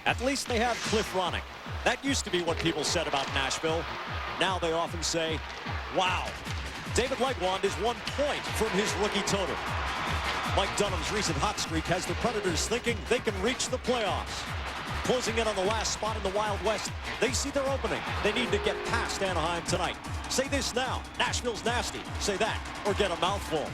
At least they have Cliff Ronning. That used to be what people said about Nashville. Now they often say, wow. David Legwand is 1 point from his rookie total. Mike Dunham's recent hot streak has the Predators thinking they can reach the playoffs. Closing in on the last spot in the Wild West, they see their opening. They need to get past Anaheim tonight. Say this now, Nashville's nasty. Say that, or get a mouthful.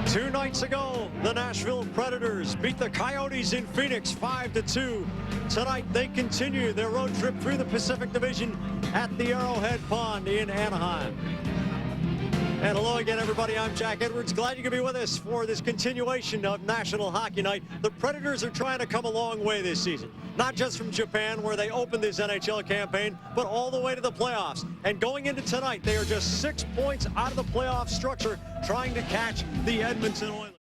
Two nights ago, the Nashville Predators beat the Coyotes in Phoenix 5-2. Tonight, they continue their road trip through the Pacific Division at the Arrowhead Pond in Anaheim. And hello again, everybody. I'm Jack Edwards. Glad you could be with us for this continuation of National Hockey Night. The Predators are trying to come a long way this season. Not just from Japan, where they opened this NHL campaign, but all the way to the playoffs. And going into tonight, they are just 6 points out of the playoff structure, trying to catch the Edmonton Oilers.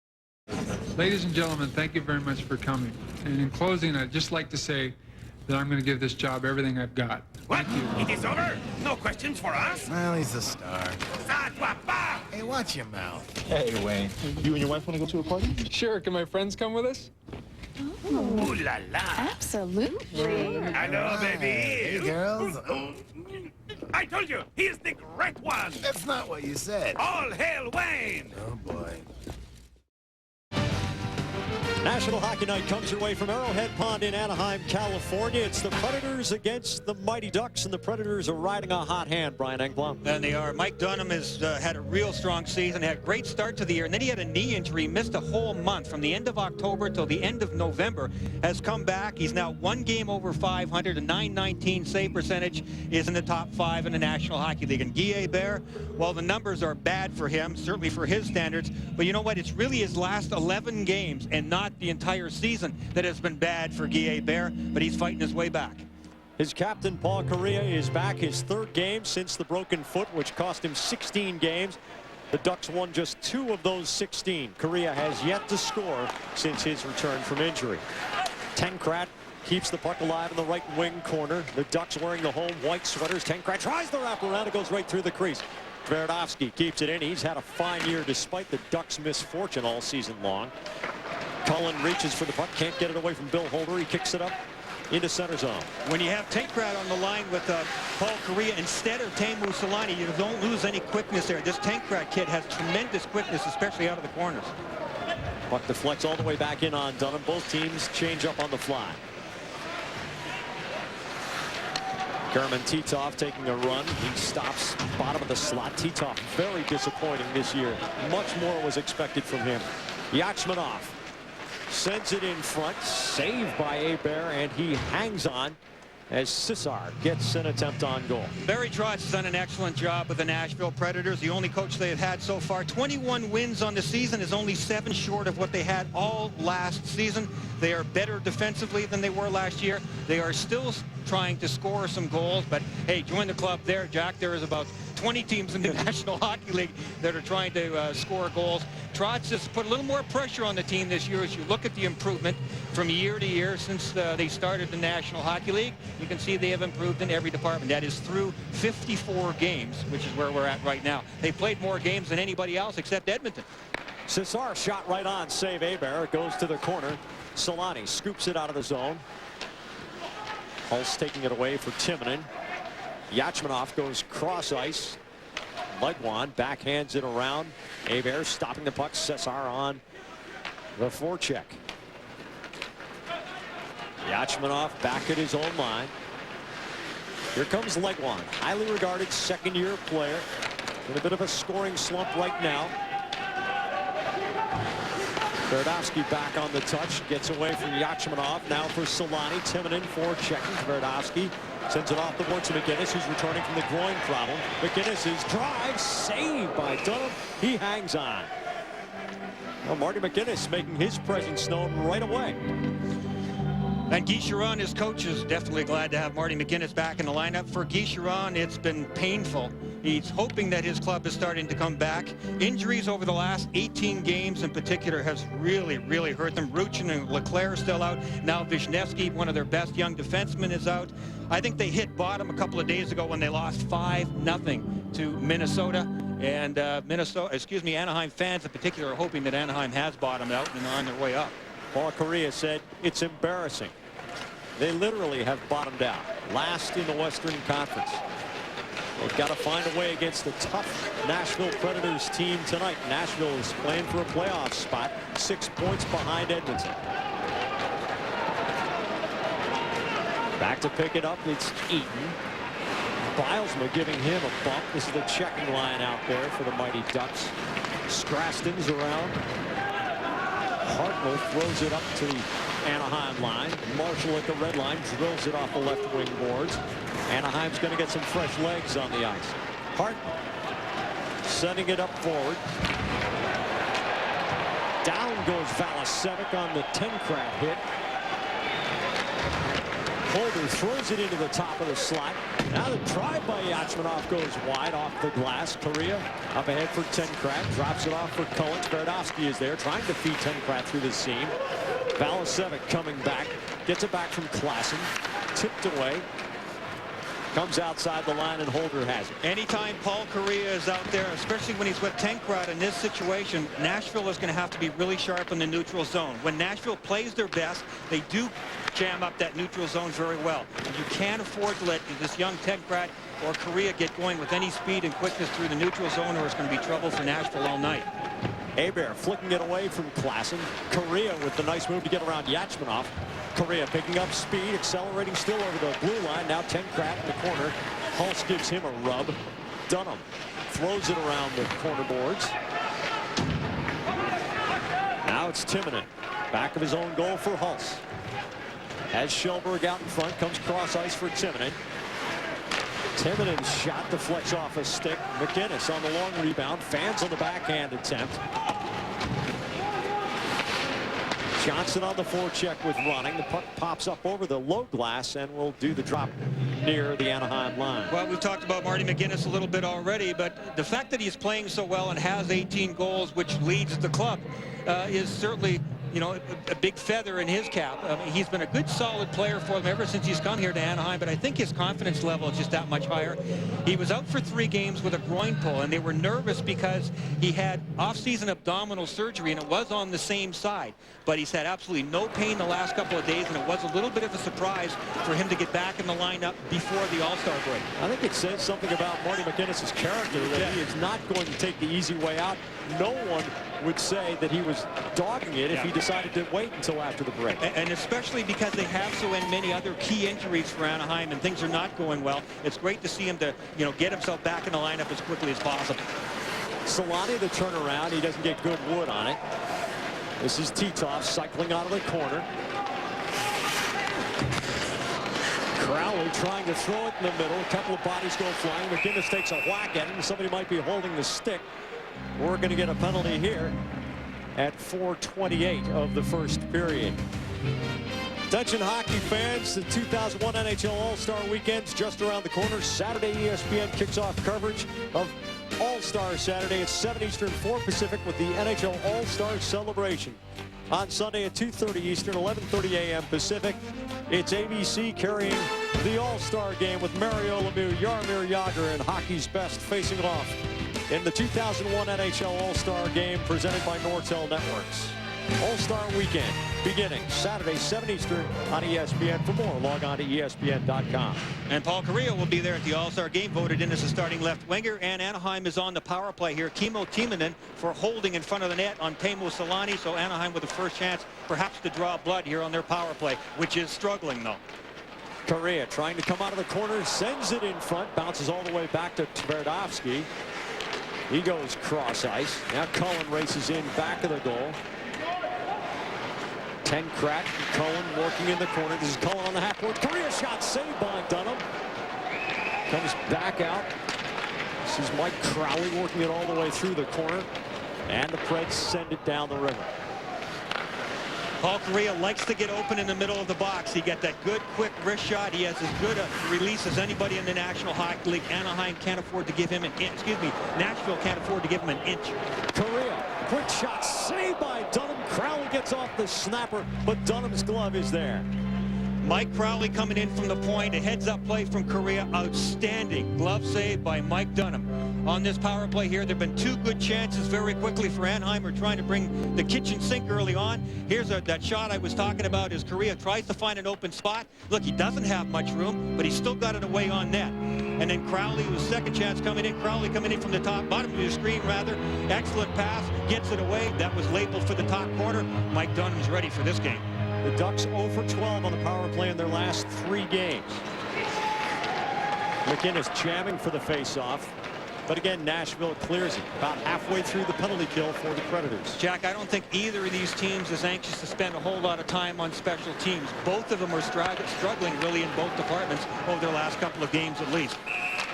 Ladies and gentlemen, thank you very much for coming. And in closing, I'd just like to say that I'm going to give this job everything I've got. What? It is over? No questions for us? Well, he's a star. Hey, watch your mouth. Hey, Wayne. You and your wife want to go to a party? Sure. Can my friends come with us? Ooh la la. Absolutely. Hello, baby. Hey, girls. I told you, he is the great one. That's not what you said. All hail Wayne. Oh, boy. National Hockey Night comes your way from Arrowhead Pond in Anaheim, California. It's the Predators against the Mighty Ducks, and the Predators are riding a hot hand, Brian Engblom. And they are. Mike Dunham has had a real strong season, had a great start to the year, and then he had a knee injury, missed a whole month from the end of October till the end of November, has come back. He's now 1 game over 500, a .919 save percentage, is in the top 5 in the National Hockey League. And Guy Hebert, well, the numbers are bad for him, certainly for his standards, but you know what? It's really his last 11 games and not the entire season that has been bad for Guy Hebert, but he's fighting his way back. His captain, Paul Kariya, is back, his 3rd game since the broken foot, which cost him 16 games. The Ducks won just 2 of those 16. Kariya has yet to score since his return from injury. Tenkrat keeps the puck alive in the right wing corner. The Ducks wearing the home white sweaters. Tenkrat tries the wraparound. It goes right through the crease. Tverdovsky keeps it in. He's had a fine year despite the Ducks' misfortune all season long. Cullen reaches for the puck, can't get it away from Bill Holder. He kicks it up into center zone. When you have Tenkrat on the line with Paul Kariya instead of Teemu Selanne, you don't lose any quickness there. This Tenkrat kid has tremendous quickness, especially out of the corners. Puck deflects all the way back in on Dunham. Both teams change up on the fly. German Titov taking a run. He stops bottom of the slot. Titov very disappointing this year. Much more was expected from him. Yachmanov sends it in front. Saved by Hebert, and he hangs on as Cesar gets an attempt on goal. Barry Trotz has done an excellent job with the Nashville Predators, the only coach they have had so far. 21 wins on the season is only 7 short of what they had all last season. They are better defensively than they were last year. They are still trying to score some goals, but hey, join the club there, Jack. There is about 20 teams in the National Hockey League that are trying to score goals. Trotz has put a little more pressure on the team this year. As you look at the improvement from year to year since they started the National Hockey League, you can see they have improved in every department. That is through 54 games, which is where we're at right now. They played more games than anybody else except Edmonton. Cesar shot right on, save Hebert. It goes to the corner. Selanne scoops it out of the zone. Hulse taking it away for Timonen. Yachmanov goes cross ice. Legwand backhands it around. Hebert stopping the puck. Cesar on the forecheck. Yachmanov back at his own line. Here comes Legwand, highly regarded 2nd-year player, in a bit of a scoring slump right now. Tverdovsky back on the touch, gets away from Yachmanov. Now for Selanne. Timonen forechecking. Tverdovsky sends it off the board to McGinnis, who's returning from the groin problem. McGinnis's drive, saved by Dunham. He hangs on. Well, Marty McGinnis making his presence known right away. And Guy Chiron, his coach, is definitely glad to have Marty McGinnis back in the lineup. For Guy Chiron, it's been painful He's hoping that his club is starting to come back. Injuries over the last 18 games in particular has really, really hurt them. Ruchin and Leclerc are still out. Now Wisniewski, one of their best young defensemen, is out. I think they hit bottom a couple of days ago when they lost 5-0 to Minnesota. And Anaheim fans in particular are hoping that Anaheim has bottomed out and are on their way up. Paul Kariya said it's embarrassing. They literally have bottomed out. Last in the Western Conference. They've got to find a way against the tough Nashville Predators team tonight. Nashville is playing for a playoff spot, 6 points behind Edmonton. Back to pick it up, it's Eaton. Bilesma giving him a bump. This is the checking line out there for the Mighty Ducks. Straston's around. Hartnell throws it up to the Anaheim line. Marshall at the red line drills it off the left wing boards. Anaheim's going to get some fresh legs on the ice. Hart setting it up forward. Down goes Valasevic on the Tenkrat hit. Holder throws it into the top of the slot. Now the drive by Yachmanov goes wide off the glass. Kariya up ahead for Tenkrat. Drops it off for Cohen. Tverdovsky is there trying to feed Tenkrat through the seam. Valasevic coming back. Gets it back from Klassen. Tipped away. Comes outside the line and Holder has it. Anytime Paul Kariya is out there, especially when he's with Tenkrat in this situation, Nashville is going to have to be really sharp in the neutral zone. When Nashville plays their best, they do jam up that neutral zone very well. And you can't afford to let this young Tenkrat or Kariya get going with any speed and quickness through the neutral zone, or it's going to be trouble for Nashville all night. Hebert flicking it away from Klassen. Kariya with the nice move to get around Yachmanov. Kariya picking up speed, accelerating still over the blue line. Now Tenkrat in the corner. Hulse gives him a rub. Dunham throws it around the corner boards. Now it's Timonen. Back of his own goal for Hulse. Has Shelberg out in front. Comes cross ice for Timonen. Timonen's shot deflects off a stick. McInnes on the long rebound. Fans on the backhand attempt. Johnson on the forecheck with running. The puck pops up over the low glass and will do the drop near the Anaheim line. Well, we've talked about Marty McInnes a little bit already, but the fact that he's playing so well and has 18 goals, which leads the club, is certainly, you know, a big feather in his cap. I mean, he's been a good, solid player for them ever since he's come here to Anaheim, but I think his confidence level is just that much higher. He was out for 3 games with a groin pull, and they were nervous because he had off-season abdominal surgery, and it was on the same side. But he's had absolutely no pain the last couple of days, and it was a little bit of a surprise for him to get back in the lineup before the All-Star break. I think it says something about Marty McInnes' character that he is not going to take the easy way out. No one would say that he was dogging it if he decided to wait until after the break. And especially because they have so many other key injuries for Anaheim and things are not going well. It's great to see him to, you know, get himself back in the lineup as quickly as possible. Solani the turnaround. He doesn't get good wood on it. This is Titov cycling out of the corner. Crowley trying to throw it in the middle. A couple of bodies go flying. McInnes takes a whack at him. Somebody might be holding the stick. We're going to get a penalty here at 4:28 of the first period. Attention hockey fans, the 2001 NHL All-Star Weekend's just around the corner. Saturday, ESPN kicks off coverage of All-Star Saturday at 7 Eastern, 4 Pacific with the NHL All-Star Celebration. On Sunday at 2:30 Eastern, 11:30 a.m. Pacific, it's ABC carrying the All-Star Game with Mario Lemieux, Jaromir Jagr, and hockey's best facing off in the 2001 NHL All-Star Game presented by Nortel Networks. All-Star Weekend beginning Saturday, 7 Eastern on ESPN. For more, log on to ESPN.com. And Paul Kariya will be there at the All-Star Game, voted in as a starting left winger. And Anaheim is on the power play here. Kimmo Timonen for holding in front of the net on Teemu Solani. So Anaheim with the first chance perhaps to draw blood here on their power play, which is struggling though. Kariya trying to come out of the corner, sends it in front, bounces all the way back to Tverdovsky. He goes cross ice. Now Cullen races in back of the goal. Tenkrat, Cullen working in the corner. This is Cullen on the half court. Kariya shot saved by Dunham. Comes back out. This is Mike Crowley working it all the way through the corner. And the Preds send it down the river. Paul Correa likes to get open in the middle of the box. He got that good, quick wrist shot. He has as good a release as anybody in the National Hockey League. Anaheim can't afford to give him an inch. Excuse me, Nashville can't afford to give him an inch. Correa, quick shot, saved by Dunham. Crowley gets off the snapper, but Dunham's glove is there. Mike Crowley coming in from the point. A heads-up play from Correa. Outstanding glove save by Mike Dunham. On this power play here, there have been 2 good chances very quickly for Anaheim. We're trying to bring the kitchen sink early on. Here's that shot I was talking about as Correa tries to find an open spot. Look, he doesn't have much room, but he's still got it away on net. And then Crowley, who's second chance coming in. Crowley coming in from the top, bottom of the screen rather. Excellent pass, gets it away. That was labeled for the top corner. Mike Dunham's ready for this game. The Ducks 0 for 12 on the power play in their last 3 games. McInnes jamming for the face-off. But again, Nashville clears it about halfway through the penalty kill for the Predators. Jack, I don't think either of these teams is anxious to spend a whole lot of time on special teams. Both of them are struggling really in both departments over their last couple of games at least.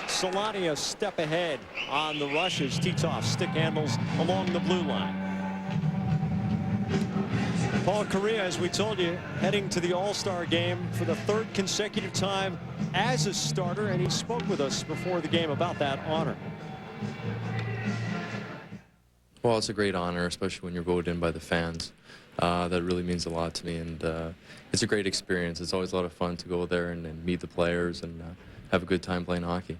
Solani a step ahead on the rushes. Titov stick handles along the blue line. Paul Correa, as we told you, heading to the All-Star game for the 3rd consecutive time as a starter, and he spoke with us before the game about that honor. Well, it's a great honor, especially when you're voted in by the fans. That really means a lot to me, and it's a great experience. It's always a lot of fun to go there and meet the players and have a good time playing hockey.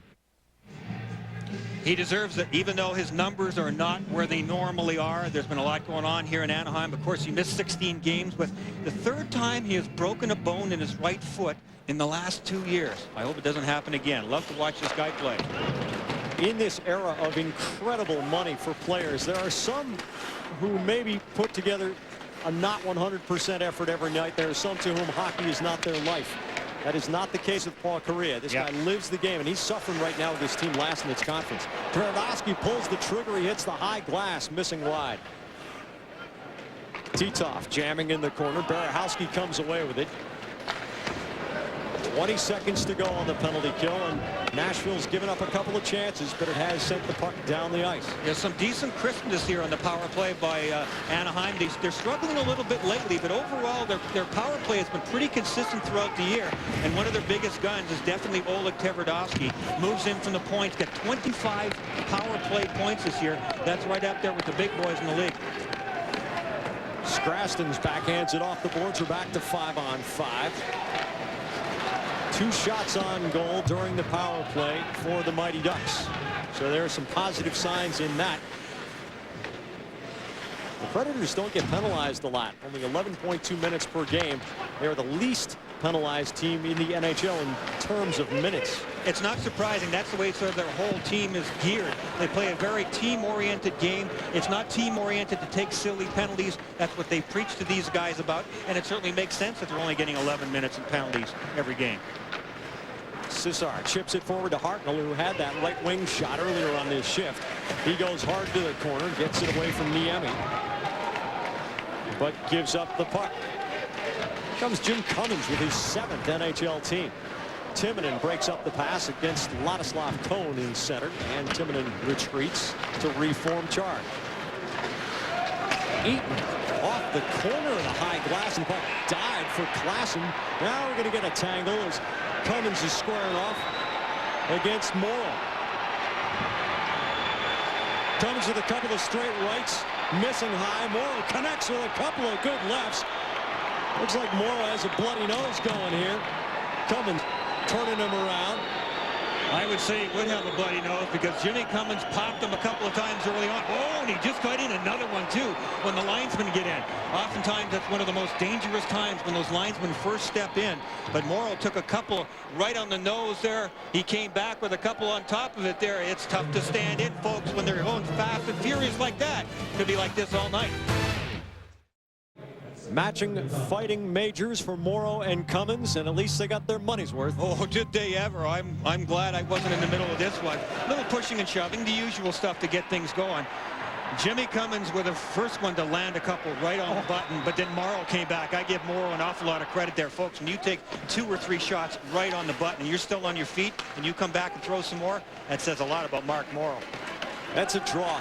He deserves it, even though his numbers are not where they normally are. There's been a lot going on here in Anaheim. Of course, he missed 16 games, but the 3rd time he has broken a bone in his right foot in the last 2 years. I hope it doesn't happen again. Love to watch this guy play. In this era of incredible money for players, there are some who maybe put together a not 100% effort every night. There are some to whom hockey is not their life. That is not the case with Paul Correa. This guy lives the game, and he's suffering right now with his team last in its conference. Brodowski pulls the trigger. He hits the high glass, missing wide. Titov jamming in the corner. Barahowski comes away with it. 20 seconds to go on the penalty kill, and Nashville's given up a couple of chances, but it has sent the puck down the ice. There's some decent crispness here on the power play by Anaheim. They're struggling a little bit lately, but overall their power play has been pretty consistent throughout the year, and one of their biggest guns is definitely Oleg Tverdovsky. Moves in from the points, got 25 power play points this year. That's right up there with the big boys in the league. Scraston's backhands it off the boards. We're back to 5-on-5. 2 shots on goal during the power play for the Mighty Ducks. So there are some positive signs in that. The Predators don't get penalized a lot. Only 11.2 minutes per game. They're the least penalized team in the NHL in terms of minutes. It's not surprising. That's the way sort of their whole team is geared. They play a very team-oriented game. It's not team-oriented to take silly penalties. That's what they preach to these guys about, and it certainly makes sense that they're only getting 11 minutes in penalties every game. Cesar chips it forward to Hartnell, who had that right wing shot earlier on this shift. He goes hard to the corner, gets it away from Niemi, but gives up the puck. Here comes Jim Cummins with his 7th NHL team. Timonen breaks up the pass against Ladislav Cohn in center, and Timonen retreats to reform charge. Eaton off the corner of the high glass, and the puck died for Klassen. Now we're going to get a tangle as Cummins is squaring off against Morrow. Cummins with a couple of straight rights, missing high. Morrow connects with a couple of good lefts. Looks like Morrow has a bloody nose going here. Cummins turning him around. I would say he would have a bloody nose because Jimmy Cummins popped him a couple of times early on. Oh, and he just got in another one, too, when the linesmen get in. Oftentimes, that's one of the most dangerous times when those linesmen first step in. But Morrow took a couple right on the nose there. He came back with a couple on top of it there. It's tough to stand in, folks, when they're going fast and furious like that. Could be like this all night. Matching fighting majors for Morrow and Cummins, and at least they got their money's worth. Oh, did they ever. I'm glad I wasn't in the middle of this one. A little pushing and shoving, the usual stuff to get things going. Jimmy Cummins with the first one to land a couple right on the button, but then Morrow came back. I give Morrow an awful lot of credit there, folks. When you take 2 or 3 shots right on the button and you're still on your feet and you come back and throw some more, that says a lot about Mark Morrow. That's a draw.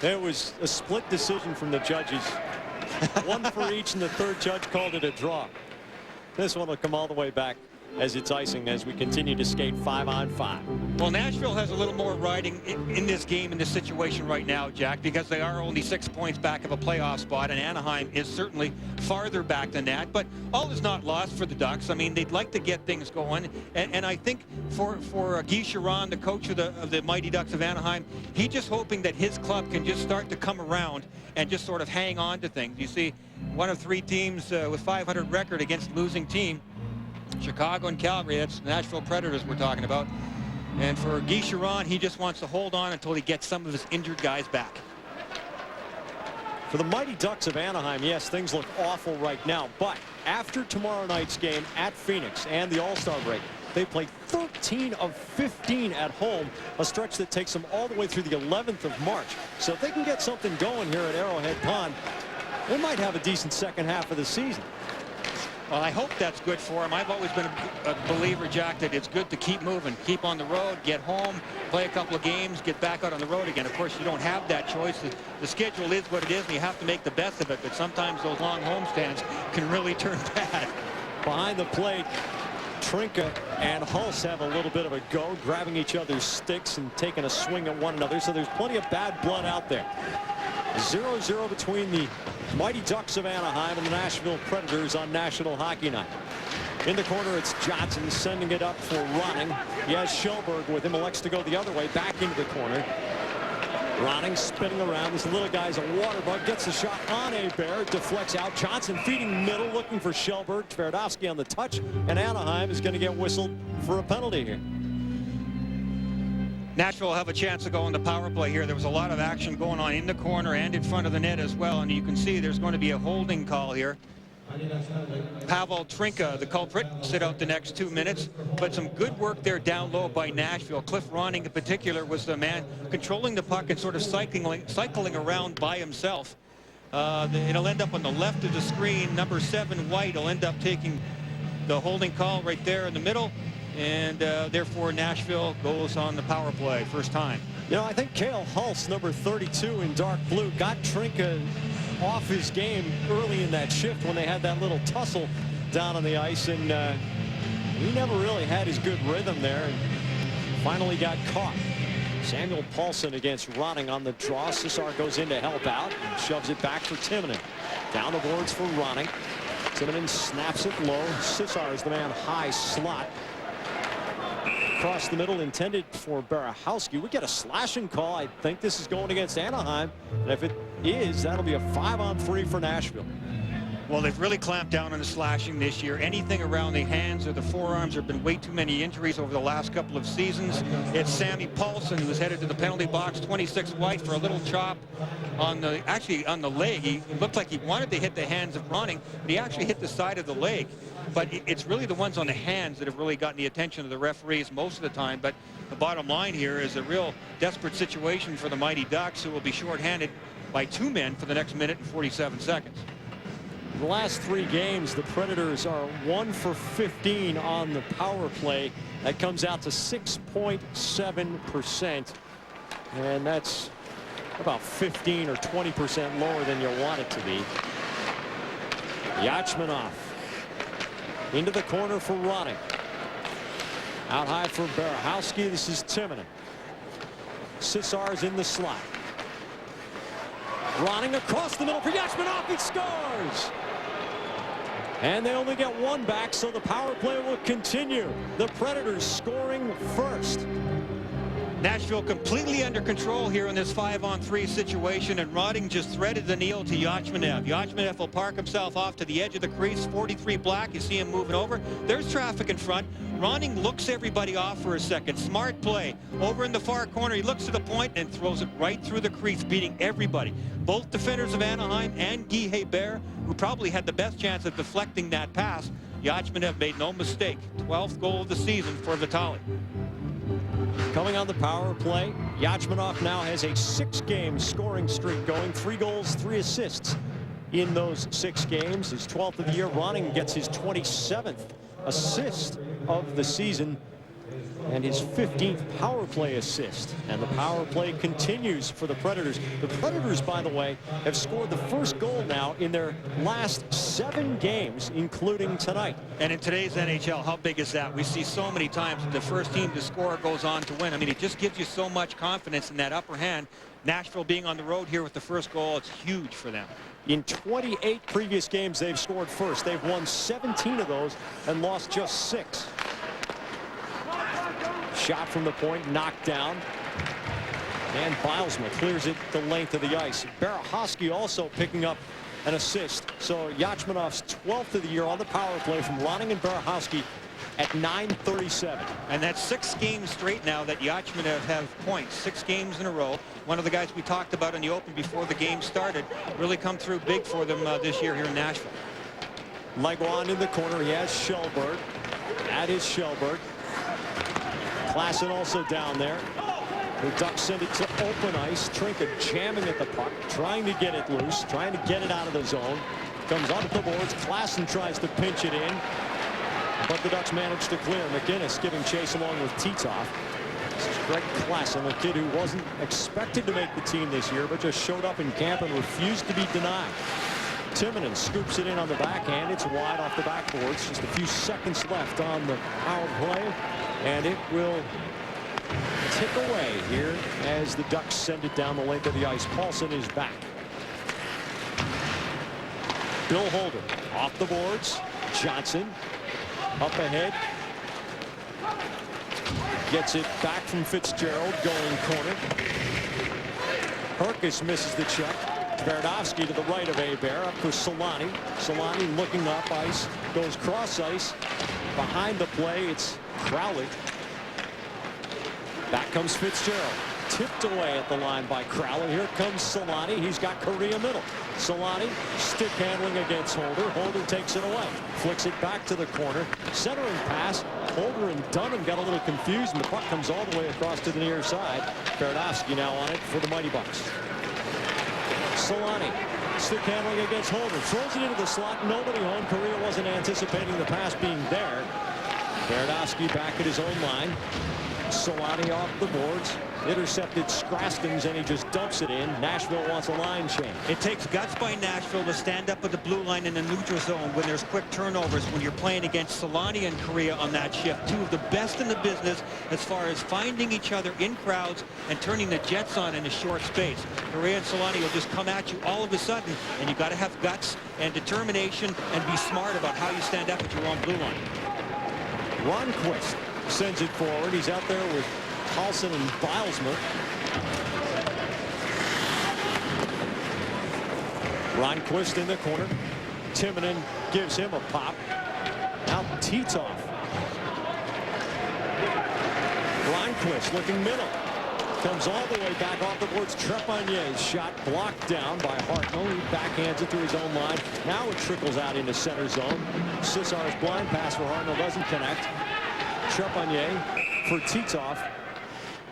There was a split decision from the judges. One for each, and the third judge called it a draw. This one will come all the way back as it's icing as we continue to skate 5-on-5. Well, Nashville has a little more riding in this game, in this situation right now, Jack, because they are only 6 points back of a playoff spot, and Anaheim is certainly farther back than that. But all is not lost for the Ducks. I mean, they'd like to get things going, and I think for Guy Chiron, the coach of the Mighty Ducks of Anaheim, he's just hoping that his club can just start to come around and just sort of hang on to things. You see, one of 3 teams with 500 record against losing team, Chicago and Calgary. That's the Nashville Predators we're talking about. And for Guy Chiron, he just wants to hold on until he gets some of his injured guys back. For the Mighty Ducks of Anaheim, yes, things look awful right now. But after tomorrow night's game at Phoenix and the All-Star break, they played 13 of 15 at home, a stretch that takes them all the way through the 11th of March. So if they can get something going here at Arrowhead Pond, they might have a decent second half of the season. Well, I hope that's good for him. I've always been a believer, Jack, that it's good to keep moving, keep on the road, get home, play a couple of games, get back out on the road again. Of course, you don't have that choice. The schedule is what it is, and you have to make the best of it. But sometimes those long homestands can really turn bad. Behind the plate, Trinka and Hulse have a little bit of a go, grabbing each other's sticks and taking a swing at one another. So there's plenty of bad blood out there. 0-0 between the Mighty Ducks of Anaheim and the Nashville Predators on National Hockey Night. In the corner, it's Johnson sending it up for Ronning. He has Schellberg with him, elects to go the other way, back into the corner. Ronning spinning around. This little guy's a water bug, gets the shot on Hebert, deflects out. Johnson feeding middle, looking for Schellberg. Tverdovsky on the touch, and Anaheim is going to get whistled for a penalty here. Nashville will have a chance to go on the power play here. There was a lot of action going on in the corner and in front of the net as well, and you can see there's going to be a holding call here. Pavel Trinka, the culprit, sit out the next 2 minutes, but some good work there down low by Nashville. Cliff Ronning in particular was the man controlling the puck and sort of cycling around by himself. It'll end up on the left of the screen. Number 7, White, will end up taking the holding call right there in the middle. And therefore Nashville goes on the power play first time. You know, I think Cale Hulse, number 32 in dark blue, got Trinka off his game early in that shift when they had that little tussle down on the ice, and he never really had his good rhythm there and finally got caught. Samuel Paulson against Ronning on the draw. Cesar goes in to help out and shoves it back for Timonen. Down the boards for Ronning. Timonen snaps it low. Cesar is the man high slot. Across the middle, intended for Barahowski. We get a slashing call. I think this is going against Anaheim, and if it is, that'll be a 5-on-3 for Nashville. Well, they've really clamped down on the slashing this year. Anything around the hands or the forearms, there have been way too many injuries over the last couple of seasons. It's Sammy Paulson who was headed to the penalty box, 26 White, for a little chop on the, actually on the leg. He looked like he wanted to hit the hands of Ronning, but he actually hit the side of the leg. But it's really the ones on the hands that have really gotten the attention of the referees most of the time. But the bottom line here is a real desperate situation for the Mighty Ducks, who will be shorthanded by 2 men for the next minute and 47 seconds. The last 3 games, the Predators are 1 for 15 on the power play. That comes out to 6.7%. And that's about 15 or 20% lower than you want it to be. Yachmanov into the corner for Ronning. Out high for Barahowski. This is Timonen. Cesar's in the slot. Ronning across the middle for Yachmanov. He scores! And they only get 1 back, so the power play will continue. The Predators scoring first. Nashville completely under control here in this 5-on-3 situation, and Ronning just threaded the needle to Yachmanev. Yachmanev will park himself off to the edge of the crease, 43 black. You see him moving over. There's traffic in front. Ronning looks everybody off for a second. Smart play. Over in the far corner, he looks to the point and throws it right through the crease, beating everybody. Both defenders of Anaheim and Guy Hebert, who probably had the best chance of deflecting that pass. Yachmanev made no mistake. 12th goal of the season for Vitali. Coming on the power play, Yachmanov now has a 6-game scoring streak going. 3 goals, 3 assists in those 6 games. His 12th of the year. Ronning gets his 27th assist of the season. and his 15th power play assist. And the power play continues for the Predators. The Predators, by the way, have scored the first goal now in their last 7 games, including tonight. And in today's NHL, how big is that? We see so many times the first team to score goes on to win. I mean, it just gives you so much confidence in that upper hand. Nashville being on the road here with the first goal, it's huge for them. In 28 previous games, they've scored first. They've won 17 of those and lost just 6. Shot from the point, knocked down. And Bilesma clears it the length of the ice. Berehowski also picking up an assist. So Yachmanov's 12th of the year on the power play from Ronning and Berehowski at .937. And that's 6 games straight now that Yachmanov have points. 6 games in a row. One of the guys we talked about in the open before the game started really come through big for them this year here in Nashville. Leguan in the corner. He has Schellberg. That is Schellberg. Klassen also down there. The Ducks send it to open ice. Trinka jamming at the puck, trying to get it loose, trying to get it out of the zone. Comes onto the boards. Klassen tries to pinch it in, but the Ducks manage to clear. McGinnis giving chase along with Titov. This is Greg Klassen, a kid who wasn't expected to make the team this year, but just showed up in camp and refused to be denied. Timonen scoops it in on the backhand. It's wide off the backboards. Just a few seconds left on the power play, and it will tick away here as the Ducks send it down the length of the ice. Paulson is back. Bill Holder off the boards. Johnson up ahead. Gets it back from Fitzgerald, going corner. Herkus misses the check. Tverdovsky to the right of Hebert, up for Solani. Solani looking up ice, goes cross ice. Behind the play, it's Crowley. Back comes Fitzgerald. Tipped away at the line by Crowley. Here comes Solani. He's got Korea middle. Solani stick handling against Holder. Holder takes it away. Flicks it back to the corner. Centering pass. Holder and Dunham got a little confused, and the puck comes all the way across to the near side. Tverdovsky now on it for the Mighty Bucks. Solani stick handling against Holder. Throws it into the slot. Nobody home. Korea wasn't anticipating the pass being there. Tverdovsky back at his own line. Solani off the boards. Intercepted Scraskins, and he just dumps it in. Nashville wants a line change. It takes guts by Nashville to stand up at the blue line in the neutral zone when there's quick turnovers, when you're playing against Solani and Korea on that shift. 2 of the best in the business as far as finding each other in crowds and turning the Jets on in a short space. Korea and Solani will just come at you all of a sudden, and you got to have guts and determination and be smart about how you stand up at your own blue line. Ronquist sends it forward. He's out there with Paulson and Bilesma. Ronquist in the corner. Timonen gives him a pop. Now Titov. Ronquist looking middle. Comes all the way back off the boards. Trepanier's shot blocked down by Hartnell. He backhands it to his own line. Now it trickles out into center zone. Cesar's blind pass for Hartnell doesn't connect. Trepanier for Titov.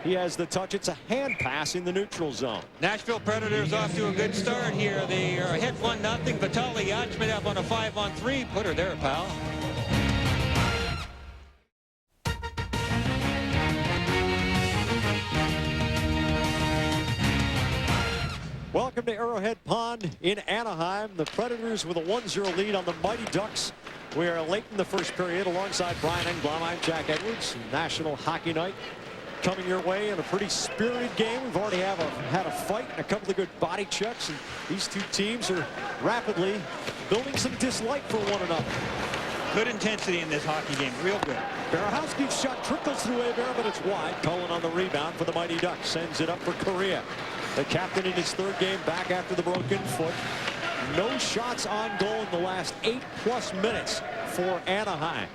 He has the touch. It's a hand pass in the neutral zone. Nashville Predators off to a good start here. They are ahead 1-0. Vitaly Yachmanov on a 5-on-3. Put her there, pal. Welcome to Arrowhead Pond in Anaheim. The Predators with a 1-0 lead on the Mighty Ducks. We are late in the first period alongside Brian Engblom. I'm Jack Edwards. National Hockey Night coming your way in a pretty spirited game. We've already had a fight and a couple of good body checks, and these two teams are rapidly building some dislike for one another. Good intensity in this hockey game, real good. Berehowski's shot trickles through Hebert, but it's wide. Cullen on the rebound for the Mighty Ducks. Sends it up for Korea. The captain in his 3rd game back after the broken foot. No shots on goal in the last 8+ minutes for Anaheim.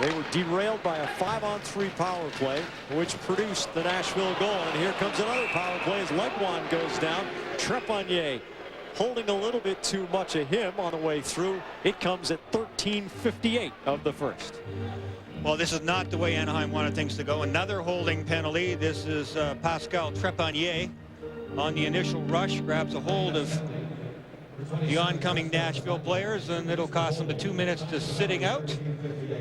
They were derailed by a 5-on-3 power play, which produced the Nashville goal. And here comes another power play as Leguan goes down. Trepanier holding a little bit too much of him on the way through. It comes at 13:58 of the first. Well, this is not the way Anaheim wanted things to go. Another holding penalty. This is Pascal Trepanier on the initial rush. Grabs a hold of the oncoming Nashville players, and it'll cost them the 2 minutes to sitting out.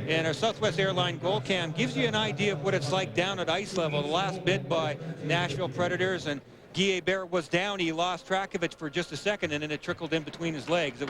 And our Southwest Airline goal cam gives you an idea of what it's like down at ice level. The last bit by Nashville Predators, and Guy Hebert was down. He lost track of it for just a second, and then it trickled in between his legs.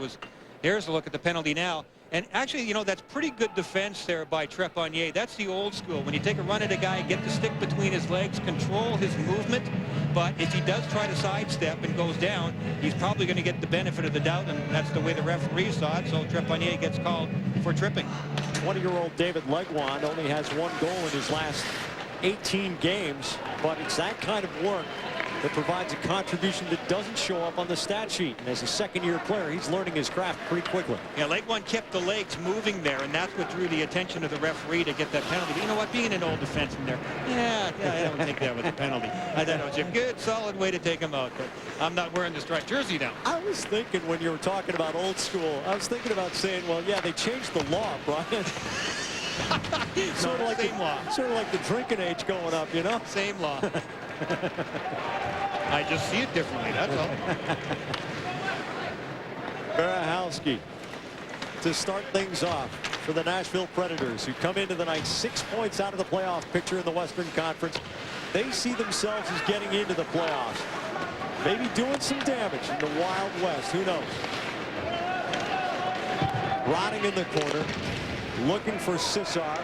There's a look at the penalty now. And actually, you know, that's pretty good defense there by Trepanier. That's the old school. When you take a run at a guy, get the stick between his legs, control his movement. But if he does try to sidestep and goes down, he's probably going to get the benefit of the doubt, and that's the way the referee saw it. So Trepanier gets called for tripping. 20-year-old David Legwand only has 1 goal in his last 18 games, but it's that kind of work that provides a contribution that doesn't show up on the stat sheet. And as a second-year player, he's learning his craft pretty quickly. Yeah, Legwand kept the legs moving there, and that's what drew the attention of the referee to get that penalty. But you know what? Being an old defenseman there, yeah, I don't think that was a penalty. I thought it was a good, solid way to take him out. But I'm not wearing the striped jersey now. I was thinking when you were talking about old school, I was thinking about saying, well, yeah, they changed the law, Brian. Sort of like same law. Sort of like the drinking age going up, you know? Same law. I just see it differently, that's all. Barahowski to start things off for the Nashville Predators, who come into the night 6 points out of the playoff picture in the Western Conference. They see themselves as getting into the playoffs. Maybe doing some damage in the Wild West, who knows? Rotting in the corner, looking for Cissar.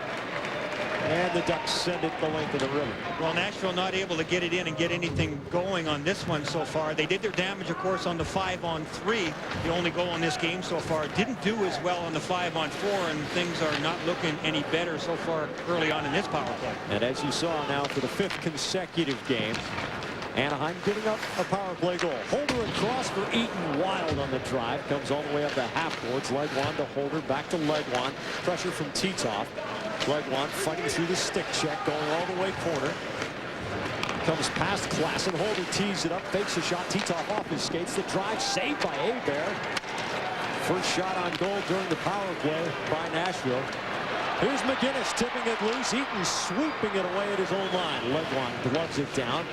And the Ducks send it the length of the river. Well, Nashville not able to get it in and get anything going on this one so far. They did their damage, of course, on the 5-on-3. The only goal in this game so far. Didn't do as well on the 5-on-4, and things are not looking any better so far early on in this power play. And as you saw now for the 5th consecutive game, Anaheim giving up a power play goal. Holder across for Eaton. Wild on the drive. Comes all the way up the half boards. Legwand to Holder. Back to Legwand. Pressure from Titov. Legwand fighting through the stick check. Going all the way corner. Comes past Klassen. Holder tees it up. Fakes a shot. Titov off his skates. The drive saved by Hebert. First shot on goal during the power play by Nashville. Here's McGinnis tipping it loose. Eaton swooping it away at his own line. Legwand gloves it down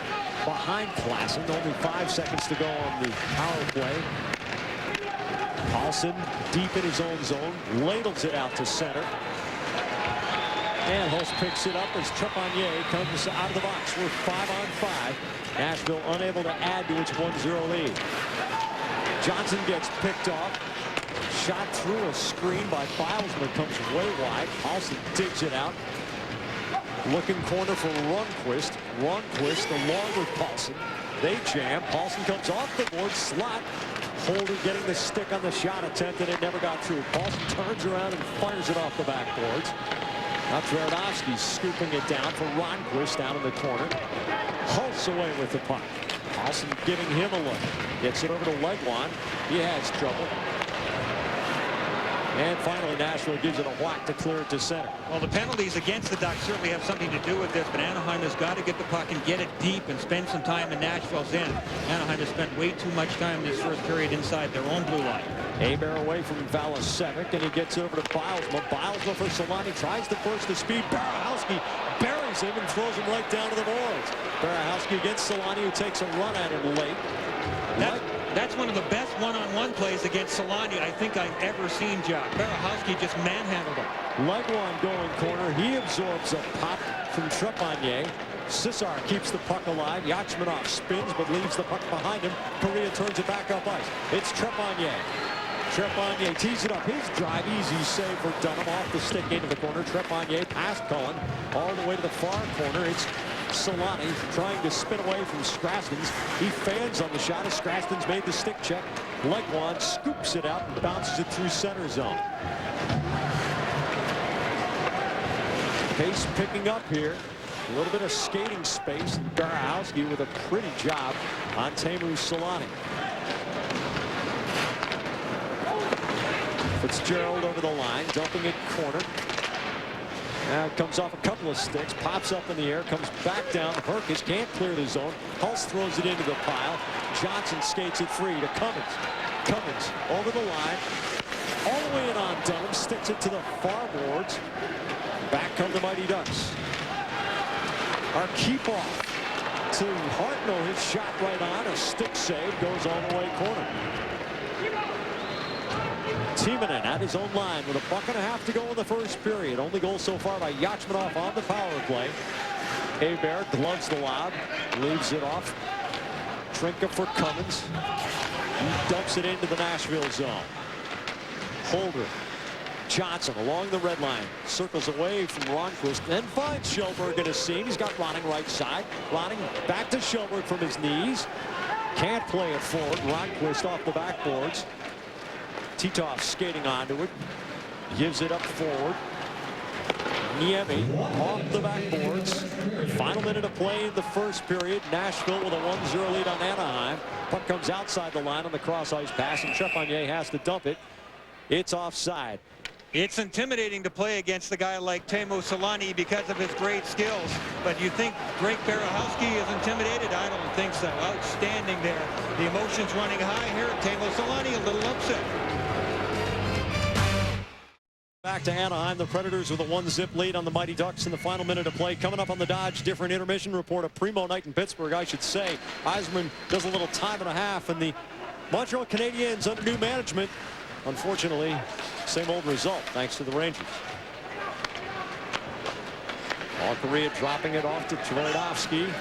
behind Klassen. Only 5 seconds to go on the power play. Paulson deep in his own zone. Ladles it out to center. And Hulse picks it up as Trepanier comes out of the box. We're 5-on-5. Nashville unable to add to its 1-0 lead. Johnson gets picked off. Shot through a screen by Bilesman, comes way wide. Paulson digs it out. Looking corner for Rundqvist. Rundqvist along with Paulson. They jam. Paulson comes off the board. Slot. Holder getting the stick on the shot attempt, and it never got through. Paulson turns around and fires it off the backboards. Now Tverdovsky scooping it down for Rundqvist down in the corner. Hulse away with the puck. Paulson giving him a look. Gets it over to Legwand. He has trouble. And finally, Nashville gives it a whack to clear it to center. Well, the penalties against the Ducks certainly have something to do with this, but Anaheim has got to get the puck and get it deep and spend some time in Nashville's end. Anaheim has spent way too much time in this first period inside their own blue line. Hebert away from Valasevic, and he gets over to Bilesma. Bilesma for Solani, tries to burst the speed. Barahowski buries him and throws him right down to the boards. Barahowski against Solani, who takes a run at him late. That's one of the best one-on-one plays against Solani I think I've ever seen, Jack. Barahowski just manhandled him. Legwand going corner. He absorbs a pop from Trepanier. Cissar keeps the puck alive. Yachmanov spins but leaves the puck behind him. Correa turns it back up ice. It's Trepanier. Trepanier tees it up. His drive, easy save for Dunham off the stick into the corner. Trepanier past Cullen all the way to the far corner. It's Solani trying to spin away from Strastens. He fans on the shot as Strastens made the stick check. Legwand scoops it out and bounces it through center zone. Pace picking up here. A little bit of skating space. Barahowski with a pretty job on Teemu Solani. Fitzgerald over the line, dumping it corner. Now it comes off a couple of sticks, pops up in the air, comes back down. Herkis can't clear the zone. Hulse throws it into the pile. Johnson skates it free to Cummins. Cummins over the line, all the way in on Dunham, sticks it to the far boards. Back come the Mighty Ducks. Our keep off to Hartnell. His shot right on, a stick save, goes all the way corner. Timonen at his own line with a buck and a half to go in the first period. Only goal so far by Yachmanov on the power play. Hebert gloves the lob, leaves it off. Trinka for Cummins. He dumps it into the Nashville zone. Holder. Johnson along the red line. Circles away from Ronquist. Then finds Shelberg in a seam. He's got Ronning right side. Ronning back to Shelberg from his knees. Can't play it forward. Ronquist off the backboards. Titov skating onto it. Gives it up forward. Niemi off the backboards. Final minute of play in the first period. Nashville with a 1-0 lead on Anaheim. Puck comes outside the line on the cross ice pass, and Trepanier has to dump it. It's offside. It's intimidating to play against a guy like Teemu Selanne because of his great skills. But you think Drake Berehowski is intimidated? I don't think so. Outstanding there. The emotions running high here. Teemu Selanne a little upset. Back to Anaheim. The Predators with a 1-0 lead on the Mighty Ducks in the final minute of play. Coming up on the Dodge Different Intermission Report, a primo night in Pittsburgh, I should say. Yzerman does a little time and a half, and the Montreal Canadiens under new management. Unfortunately, same old result thanks to the Rangers. All Korea dropping it off to Tverdovsky.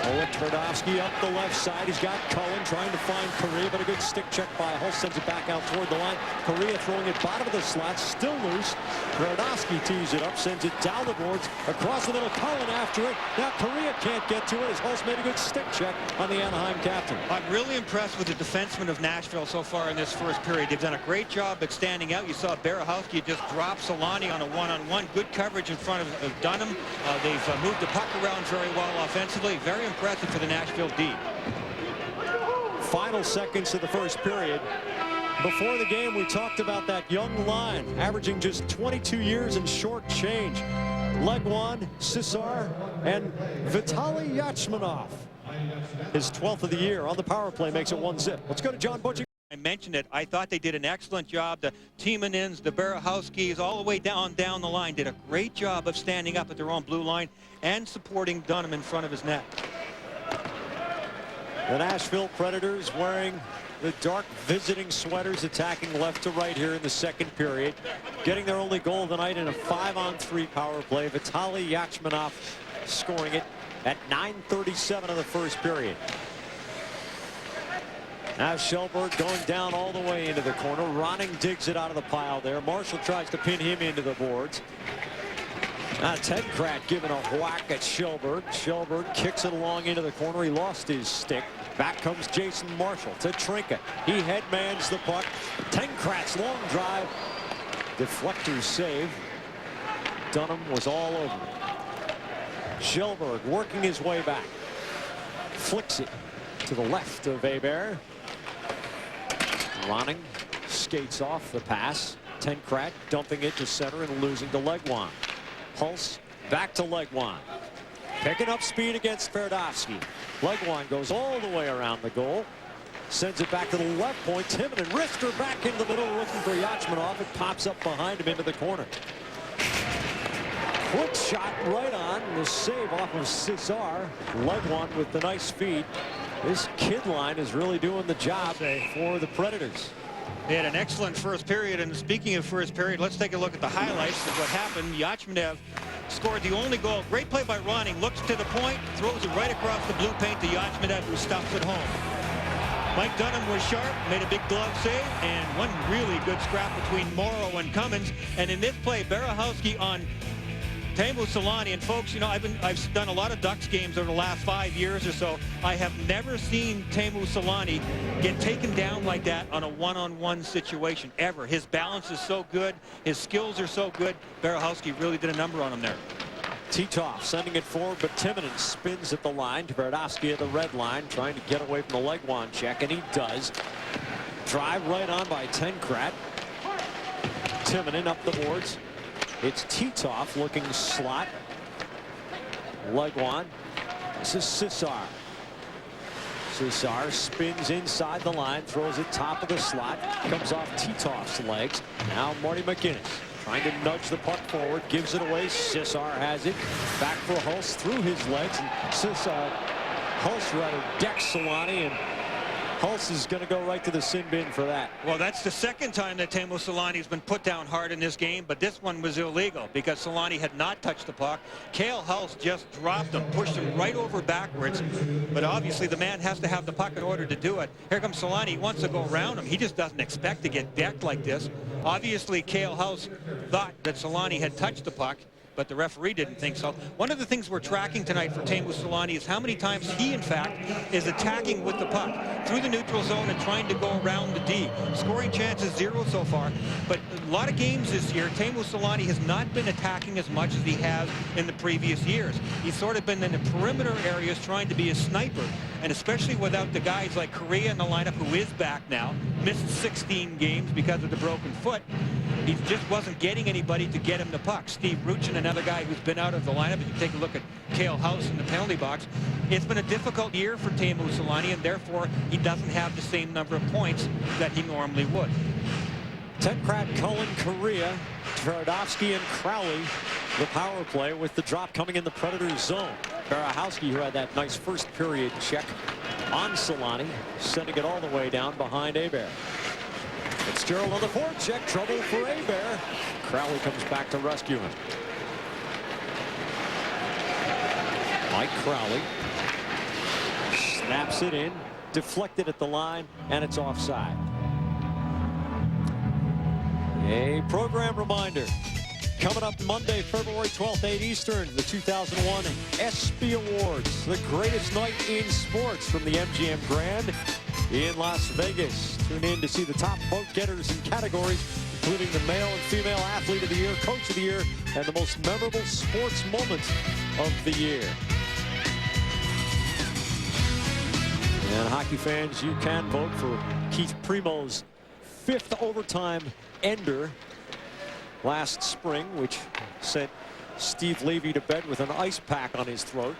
Oleg Tverdovsky up the left side. He's got Cullen trying to find Korea, but a good stick check by Hull sends it back out toward the line. Korea throwing it bottom of the slot, still loose. Tverdovsky tees it up, sends it down the boards, across the middle. Cullen after it. Now Korea can't get to it as Hull's made a good stick check on the Anaheim captain. I'm really impressed with the defensemen of Nashville so far in this first period. They've done a great job at standing out. You saw Berehowski just drop Selanne on a one-on-one. Good coverage in front of Dunham. They've moved the puck around very well offensively. Very impressive for the Nashville D. Final seconds of the first period. Before the game, we talked about that young line, averaging just 22 years and short change. Legwand, Cesar, and Vitaly Yachmanov. His 12th of the year on the power play makes it 1-0. Let's go to John Butcher. I mentioned it. I thought they did an excellent job. The Timonens, the Berehowskis, all the way down the line did a great job of standing up at their own blue line and supporting Dunham in front of his net. The Nashville Predators wearing the dark visiting sweaters, attacking left to right here in the second period. Getting their only goal of the night in a 5-on-3 power play. Vitaly Yachmanov scoring it at 9:37 of the first period. Now Shelberg going down all the way into the corner. Ronning digs it out of the pile there. Marshall tries to pin him into the boards. Now Tenkrat giving a whack at Shelberg. Shelberg kicks it along into the corner. He lost his stick. Back comes Jason Marshall to Trinka. He headmans the puck. Tenkrat's long drive. Deflector save. Dunham was all over it. Shelberg working his way back. Flicks it to the left of Hebert. Ronning skates off the pass. Tenkrat dumping it to center and losing to Legwand. Pulse back to Legwand. Picking up speed against Tverdovsky. Legwand goes all the way around the goal. Sends it back to the left point. Timonen wrister back into the middle looking for Yachmanov. It pops up behind him into the corner. Quick shot right on. The save off of Cesar. Legwand with the nice feed. This kid line is really doing the job for the Predators. They had an excellent first period, and speaking of first period, let's take a look at the highlights of what happened. Yachmanov scored the only goal. Great play by Ronning. Looks to the point, throws it right across the blue paint to Yachmanov, who stuffs it home. Mike Dunham was sharp, made a big glove save, and one really good scrap between Morrow and Cummins. And in this play, Berehowski on Teemu Selanne, and folks, you know, I've done a lot of Ducks games over the last 5 years or so. I have never seen Teemu Selanne get taken down like that on a one-on-one situation ever. His balance is so good, his skills are so good. Berehowski really did a number on him there. Titov sending it forward, but Timonen spins at the line. Tverdovsky at the red line, trying to get away from the Legwand check, and he does. Drive right on by Tenkrat. Timonen up the boards. It's Titov looking slot. Legwand. This is Cesar. Cesar spins inside the line, throws it top of the slot. Comes off Titov's legs. Now Marty McGinnis trying to nudge the puck forward. Gives it away. Cesar has it. Back for Hulse through his legs. And Cesar, Hulse rather decks Selanne, and Hulse is going to go right to the sin bin for that. Well, that's the second time that Teemu Selanne's been put down hard in this game, but this one was illegal because Selanne had not touched the puck. Cale Hulse just dropped him, pushed him right over backwards, but obviously the man has to have the puck in order to do it. Here comes Selanne. He wants to go around him. He just doesn't expect to get decked like this. Obviously, Cale Hulse thought that Selanne had touched the puck, but the referee didn't think so. One of the things we're tracking tonight for Teemu Selanne is how many times he, in fact, is attacking with the puck through the neutral zone and trying to go around the D. Scoring chances 0 so far, but a lot of games this year, Teemu Selanne has not been attacking as much as he has in the previous years. He's sort of been in the perimeter areas trying to be a sniper, and especially without the guys like Correa in the lineup, who is back now, missed 16 games because of the broken foot. He just wasn't getting anybody to get him the puck. Steve Ruchin, another guy who's been out of the lineup. If you take a look at Cale Hulse in the penalty box, it's been a difficult year for Teemu Selanne, and therefore he doesn't have the same number of points that he normally would. Tenkrat, Cullen, Correa, Tverdovsky, and Crowley, the power play, with the drop coming in the Predators' zone. Barahowski, who had that nice first period check on Selanne, sending it all the way down behind Hebert. Fitzgerald on the forecheck, trouble for Hebert. Crowley comes back to rescue him. Mike Crowley snaps it in, deflected at the line, and it's offside. A program reminder. Coming up Monday, February 12th, 8 Eastern, the 2001 ESPY Awards. The greatest night in sports from the MGM Grand in Las Vegas. Tune in to see the top vote getters in categories, including the male and female athlete of the year, coach of the year, and the most memorable sports moments of the year. And hockey fans, you can vote for Keith Primo's 5th overtime ender last spring, which sent Steve Levy to bed with an ice pack on his throat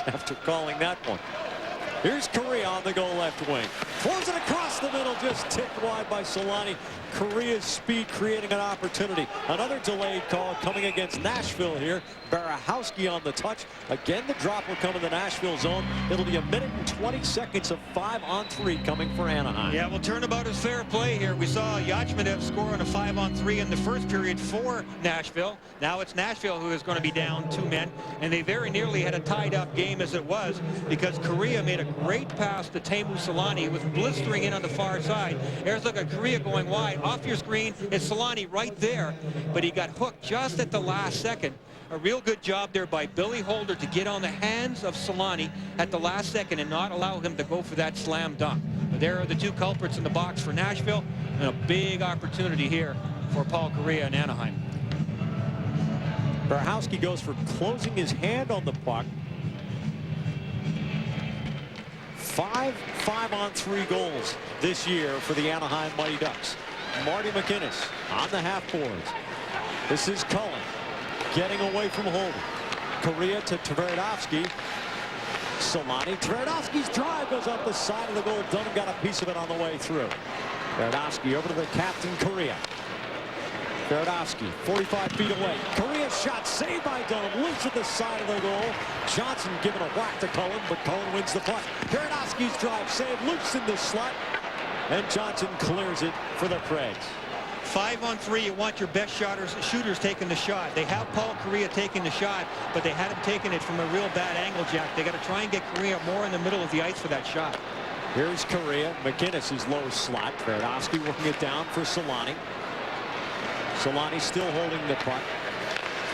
after calling that one. Here's Correa on the goal left wing. Throws it across the middle, just tipped wide by Selanne. Correa's speed creating an opportunity. Another delayed call coming against Nashville here. Barahowski on the touch. Again, the drop will come in the Nashville zone. It'll be 1 minute and 20 seconds of 5-on-3 coming for Anaheim. Yeah, well, turnabout is fair play here. We saw Yachmanev score on a 5-on-3 in the first period for Nashville. Now it's Nashville who is going to be down 2 men, and they very nearly had a tied-up game as it was, because Correa made a great pass to Teemu Selanne, who was blistering in on the far side. There's look at Correa going wide. Off your screen, it's Selanne right there, but he got hooked just at the last second. A real good job there by Billy Holder to get on the hands of Selanne at the last second and not allow him to go for that slam dunk. But there are the 2 culprits in the box for Nashville, and a big opportunity here for Paul Correa in Anaheim. Barahowski goes for closing his hand on the puck. 5 5-on-3 goals this year for the Anaheim Mighty Ducks. Marty McInnes on the half boards. This is Cullen getting away from Holder. Correa to Tverdovsky. Selanne. Tverdovsky's drive goes up the side of the goal. Dunham got a piece of it on the way through. Tverdovsky over to the captain, Correa. Tverdovsky 45 feet away. Correa's shot saved by Dunham. Loose at the side of the goal. Johnson giving a whack to Cullen, but Cullen wins the puck. Tverdovsky's drive saved. Loose in the slot. And Johnson clears it for the Preds. 5-on-3, you want your best shooters taking the shot. They have Paul Correa taking the shot, but they had him taking it from a real bad angle, Jack. They got to try and get Correa more in the middle of the ice for that shot. Here's Correa. McInnes' low slot. Tverdovsky working it down for Selanne. Selanne still holding the puck.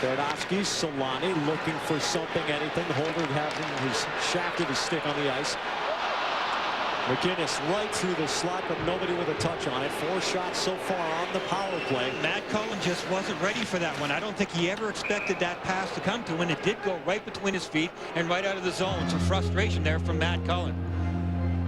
Tverdovsky, Selanne looking for something, anything. Holder having his shaft of his stick on the ice. McInnes right through the slot, but nobody with a touch on it. 4 shots so far on the power play. Matt Cullen just wasn't ready for that one. I don't think he ever expected that pass to come to him, and it did go right between his feet and right out of the zone. Some frustration there from Matt Cullen.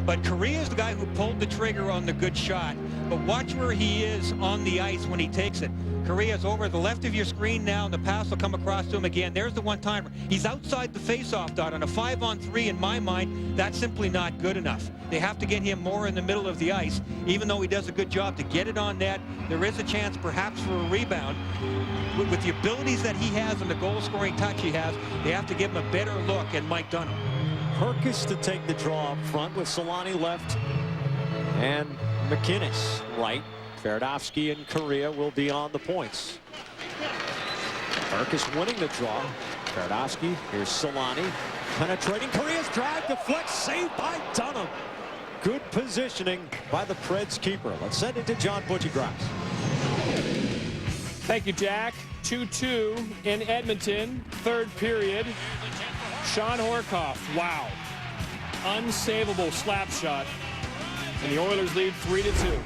But Correa is the guy who pulled the trigger on the good shot. But watch where he is on the ice when he takes it. Correa's over the left of your screen now, and the pass will come across to him again. There's the one-timer. He's outside the face-off dot. On a 5-on-3, in my mind, that's simply not good enough. They have to get him more in the middle of the ice. Even though he does a good job to get it on net, there is a chance perhaps for a rebound. With the abilities that he has and the goal-scoring touch he has, they have to give him a better look at Mike Dunham. Herkus to take the draw up front with Selanne left and McInnes right. Tverdovsky and Korea will be on the points. Herkus winning the draw. Tverdovsky, here's Solani. Penetrating, Korea's drive, deflects, saved by Dunham. Good positioning by the Preds keeper. Let's send it to John Butchiegrass. Thank you, Jack. 2-2 in Edmonton, third period. Sean Horkoff, wow. Unsavable slap shot. And the Oilers lead 3-2.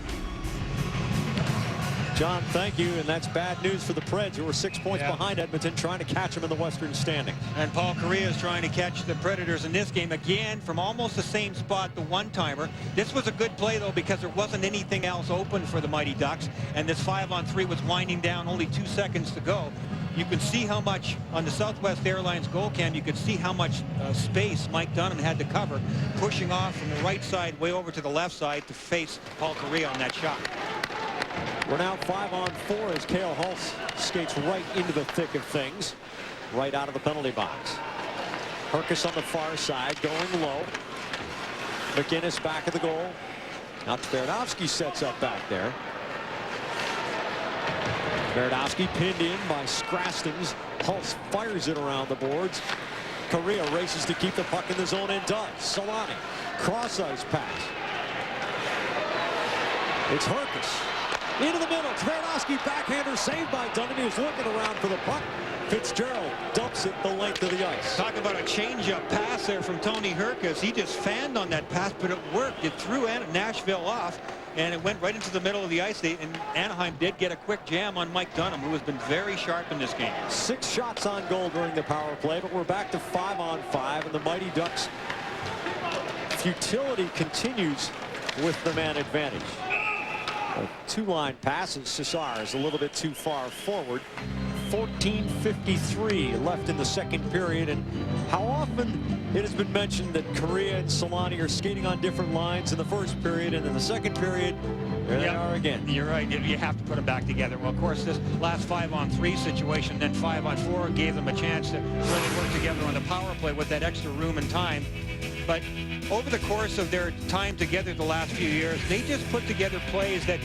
John, thank you, and that's bad news for the Preds, who are 6 points behind Edmonton, trying to catch them in the Western standings. And Paul Kariya is trying to catch the Predators in this game again from almost the same spot, the one-timer. This was a good play, though, because there wasn't anything else open for the Mighty Ducks, and this 5-on-3 was winding down, only 2 seconds to go. You can see how much on the Southwest Airlines goal cam, you could see how much space Mike Dunham had to cover, pushing off from the right side way over to the left side to face Paul Kariya on that shot. We're now 5-on-4 as Cale Hulse skates right into the thick of things, right out of the penalty box. Herkus on the far side, going low. McInnes back of the goal. Now Tverdovsky sets up back there. Tverdovsky pinned in by Scrastons. Hulse fires it around the boards. Korea races to keep the puck in the zone and does. Solani, cross ice pass. It's Herkus. Into the middle, Tverdovsky backhander saved by Dunham. He was looking around for the puck. Fitzgerald dumps it the length of the ice. Talk about a change-up pass there from Tony Herkus. He just fanned on that pass, but it worked. It threw Nashville off, and it went right into the middle of the ice. And Anaheim did get a quick jam on Mike Dunham, who has been very sharp in this game. 6 shots on goal during the power play, but we're back to 5-on-5, and the Mighty Ducks' futility continues with the man advantage. Two-line passes. Cesar is a little bit too far forward. 14:53 left in the second period, and how often it has been mentioned that Korea and Solani are skating on different lines in the first period, and in the second period, there they are again. You're right. You have to put them back together. Well, of course, this last 5-on-3 situation, then 5-on-4, gave them a chance to really work together on the power play with that extra room and time. But over the course of their time together the last few years, they just put together plays that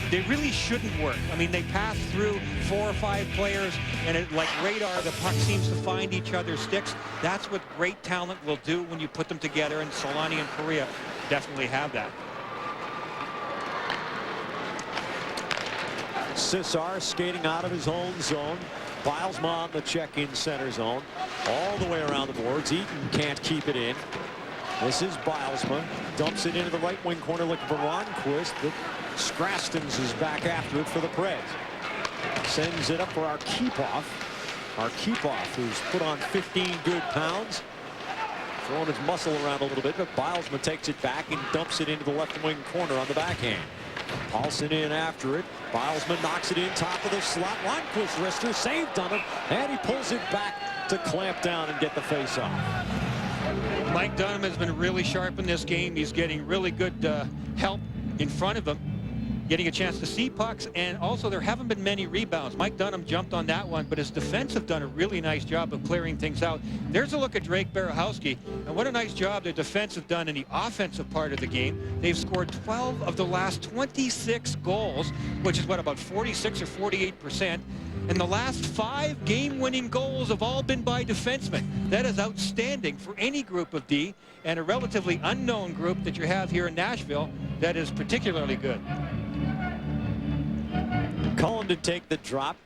they really shouldn't work. I mean, they pass through 4 or 5 players, and it, like radar, the puck seems to find each other's sticks. That's what great talent will do when you put them together, and Solani and Korea definitely have that. Cesar skating out of his own zone. Bilesma on the check-in center zone. All the way around the boards. Eaton can't keep it in. This is Bilesma. Dumps it into the right wing corner looking for Ronquist. But Scrastons is back after it for the Preds. Sends it up for Arkhipov. Arkhipov, who's put on 15 good pounds. Throwing his muscle around a little bit, but Bilesma takes it back and dumps it into the left wing corner on the backhand. Paulson in after it. Bilesma knocks it in top of the slot. Ronquist wrister saved on him, and he pulls it back to clamp down and get the face-off. Mike Dunham has been really sharp in this game. He's getting really good help in front of him, getting a chance to see pucks, and also there haven't been many rebounds. Mike Dunham jumped on that one, but his defense have done a really nice job of clearing things out. There's a look at Drake Berehowski, and what a nice job the defense have done in the offensive part of the game. They've scored 12 of the last 26 goals, which is what, about 46 or 48%. And the last 5 game-winning goals have all been by defensemen. That is outstanding for any group of D, and a relatively unknown group that you have here in Nashville that is particularly good. Cullen to take the drop,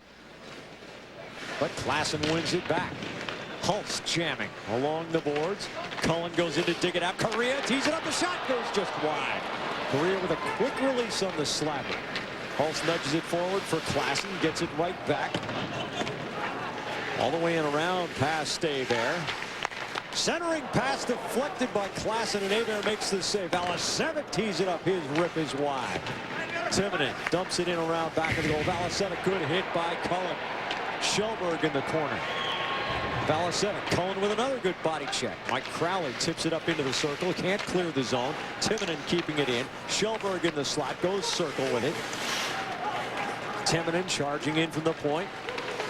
but Klassen wins it back. Hulse jamming along the boards. Cullen goes in to dig it out. Korea tees it up. The shot goes just wide. Korea with a quick release on the slapper. Hulse nudges it forward for Klassen. Gets it right back. All the way and around past Hebert. Centering pass deflected by Klassen, and Hebert makes the save. Valasevich tees it up. His rip is wide. Timonen dumps it in around back of the goal. Valasevich, good hit by Cullen. Shelberg in the corner. Valasevich, Cullen with another good body check. Mike Crowley tips it up into the circle. Can't clear the zone. Timonen keeping it in. Shelberg in the slot. Goes circle with it. Timonen charging in from the point.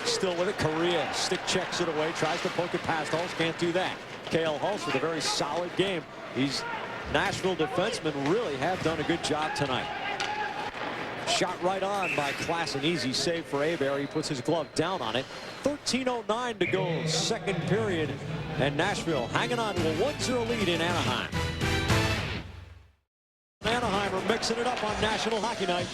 Still with it. Korea stick checks it away. Tries to poke it past Hulse. Can't do that. Cale Hulse with a very solid game. He's Nashville defensemen really have done a good job tonight. Shot right on by Klass, an easy save for Hebert. He puts his glove down on it. 13:09 to go, second period, and Nashville hanging on to a 1-0 lead in Anaheim. Anaheim are mixing it up on National Hockey Night.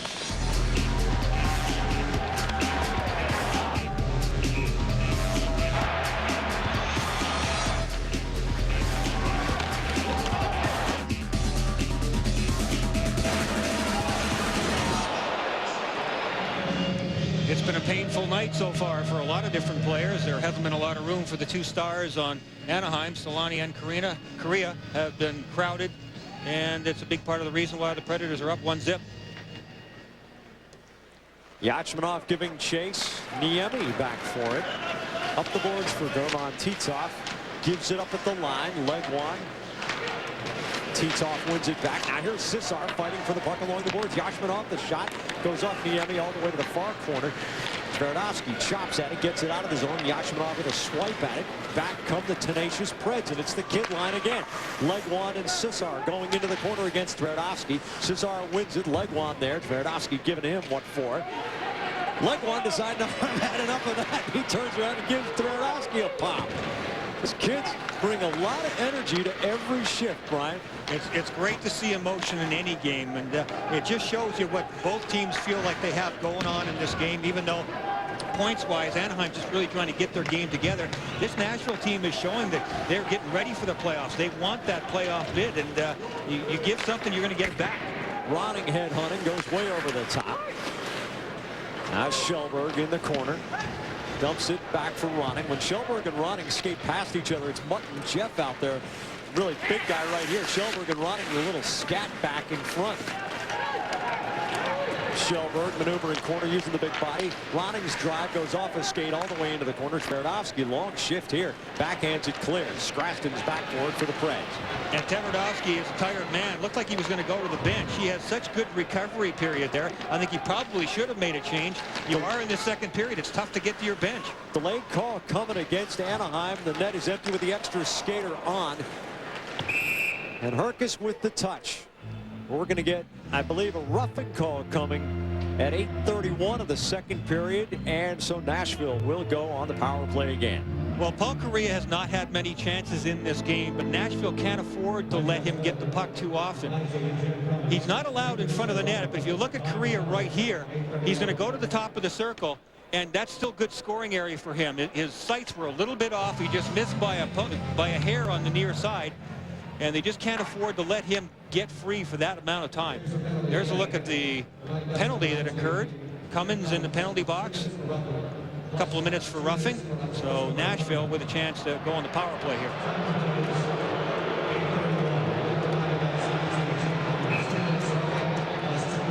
It's been a painful night so far for a lot of different players. There hasn't been a lot of room for the two stars on Anaheim. Solani and Korea have been crowded, and it's a big part of the reason why the Predators are up 1-0. Yachmanov giving chase. Niemi back for it. Up the boards for German Titov. Gives it up at the line. Leg one. Titov wins it back. Now here's Cesar fighting for the puck along the boards. Yachmanov, the shot goes off Niemi all the way to the far corner. Tverdovsky chops at it, gets it out of the zone. Yachmanov with a swipe at it. Back come the tenacious Preds, and it's the kid line again. Legwand and Cesar going into the corner against Tverdovsky. Cesar wins it. Legwand there. Tverdovsky giving him what for. Legwand decided to had enough of that. He turns around and gives Tverdovsky a pop. These kids bring a lot of energy to every shift, Brian. It's great to see emotion in any game, and it just shows you what both teams feel like they have going on in this game, even though points-wise, Anaheim's just really trying to get their game together. This Nashville team is showing that they're getting ready for the playoffs. They want that playoff bid, and you give something, you're going to get it back. Ronning head hunting goes way over the top. Now Kjellberg in the corner. Dumps it back for Ronning. When Kjellberg and Ronning skate past each other, it's Mutt and Jeff out there. Really big guy right here. Kjellberg and Ronning with a little scat back in front. Kjellberg maneuvering corner using the big body. Ronning's drive goes off his skate all the way into the corner. Tverdovsky, long shift here. Backhands it clear. Scraston's backboard for the Preds. And Tverdovsky is a tired man. Looked like he was going to go to the bench. He had such good recovery period there. I think he probably should have made a change. You are in the second period. It's tough to get to your bench. Delayed call coming against Anaheim. The net is empty with the extra skater on. And Herkus with the touch. We're going to get, I believe, a roughing call coming at 8:31 of the second period, and so Nashville will go on the power play again. Well, Paul Kariya has not had many chances in this game, but Nashville can't afford to let him get the puck too often. He's not allowed in front of the net, but if you look at Kariya right here, he's going to go to the top of the circle, and that's still good scoring area for him. His sights were a little bit off. He just missed by a hair on the near side. And they just can't afford to let him get free for that amount of time. There's a look at the penalty that occurred. Cummins in the penalty box. A couple of minutes for roughing. So Nashville with a chance to go on the power play here.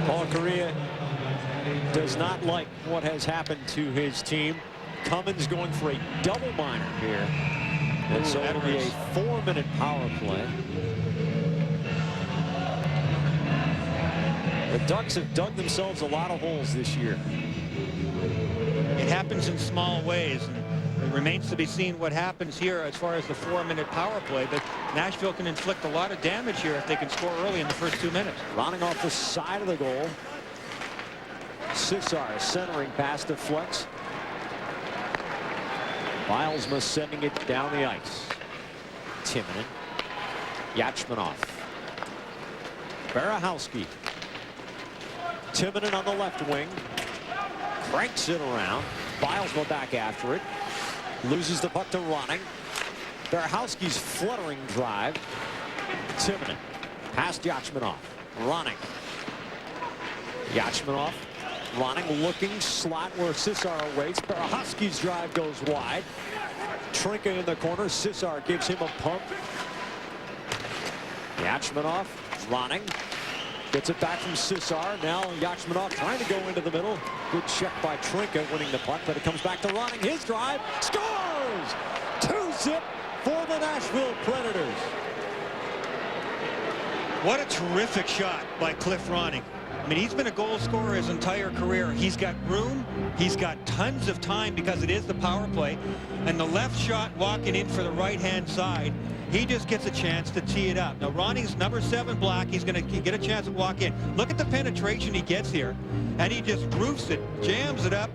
Paul Kariya does not like what has happened to his team. Cummins going for a double minor here. And so it'll be a 4-minute power play. The Ducks have dug themselves a lot of holes this year. It happens in small ways, and it remains to be seen what happens here as far as the 4-minute power play. But Nashville can inflict a lot of damage here if they can score early in the first 2 minutes. Running off the side of the goal. Cesar centering past the flex. Bilesma sending it down the ice. Timonen. Yachmanov. Barahowski. Timonen on the left wing. Cranks it around. Bilesma back after it. Loses the puck to Ronning. Barahowski's fluttering drive. Timonen. Past Yachmanov. Ronning. Yachmanov. Ronning looking slot where Cesar awaits. Barahowski's drive goes wide. Trinka in the corner. Cesar gives him a pump. Yachmanov. Ronning. Gets it back from Cesar. Now Yachmanov trying to go into the middle. Good check by Trinka winning the puck, but it comes back to Ronning. His drive scores! 2-0 for the Nashville Predators. What a terrific shot by Cliff Ronning. I mean, he's been a goal scorer his entire career. He's got room. He's got tons of time because it is the power play. And the left shot walking in for the right-hand side. he just gets a chance to tee it up. Now, Ronnie's number 7 block. He's going to get a chance to walk in. Look at the penetration he gets here, and he just roofs it, jams it up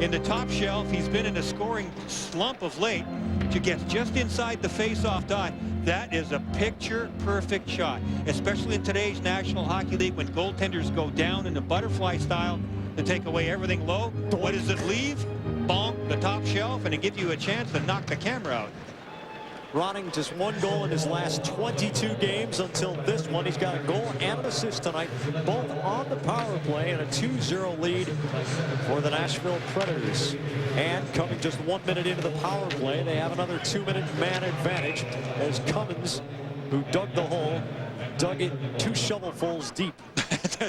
in the top shelf. He's been in a scoring slump of late. To get just inside the face-off dot, that is a picture-perfect shot, especially in today's National Hockey League when goaltenders go down in the butterfly style to take away everything low. What does it leave? Bonk, the top shelf, and it gives you a chance to knock the camera out. Ronning just 1 goal in his last 22 games until this one. He's got a goal and an assist tonight, both on the power play, and a 2-0 lead for the Nashville Predators. And coming just 1 minute into the power play, they have another 2-minute man advantage as Cummins, who dug the hole, dug it 2 shovelfuls deep.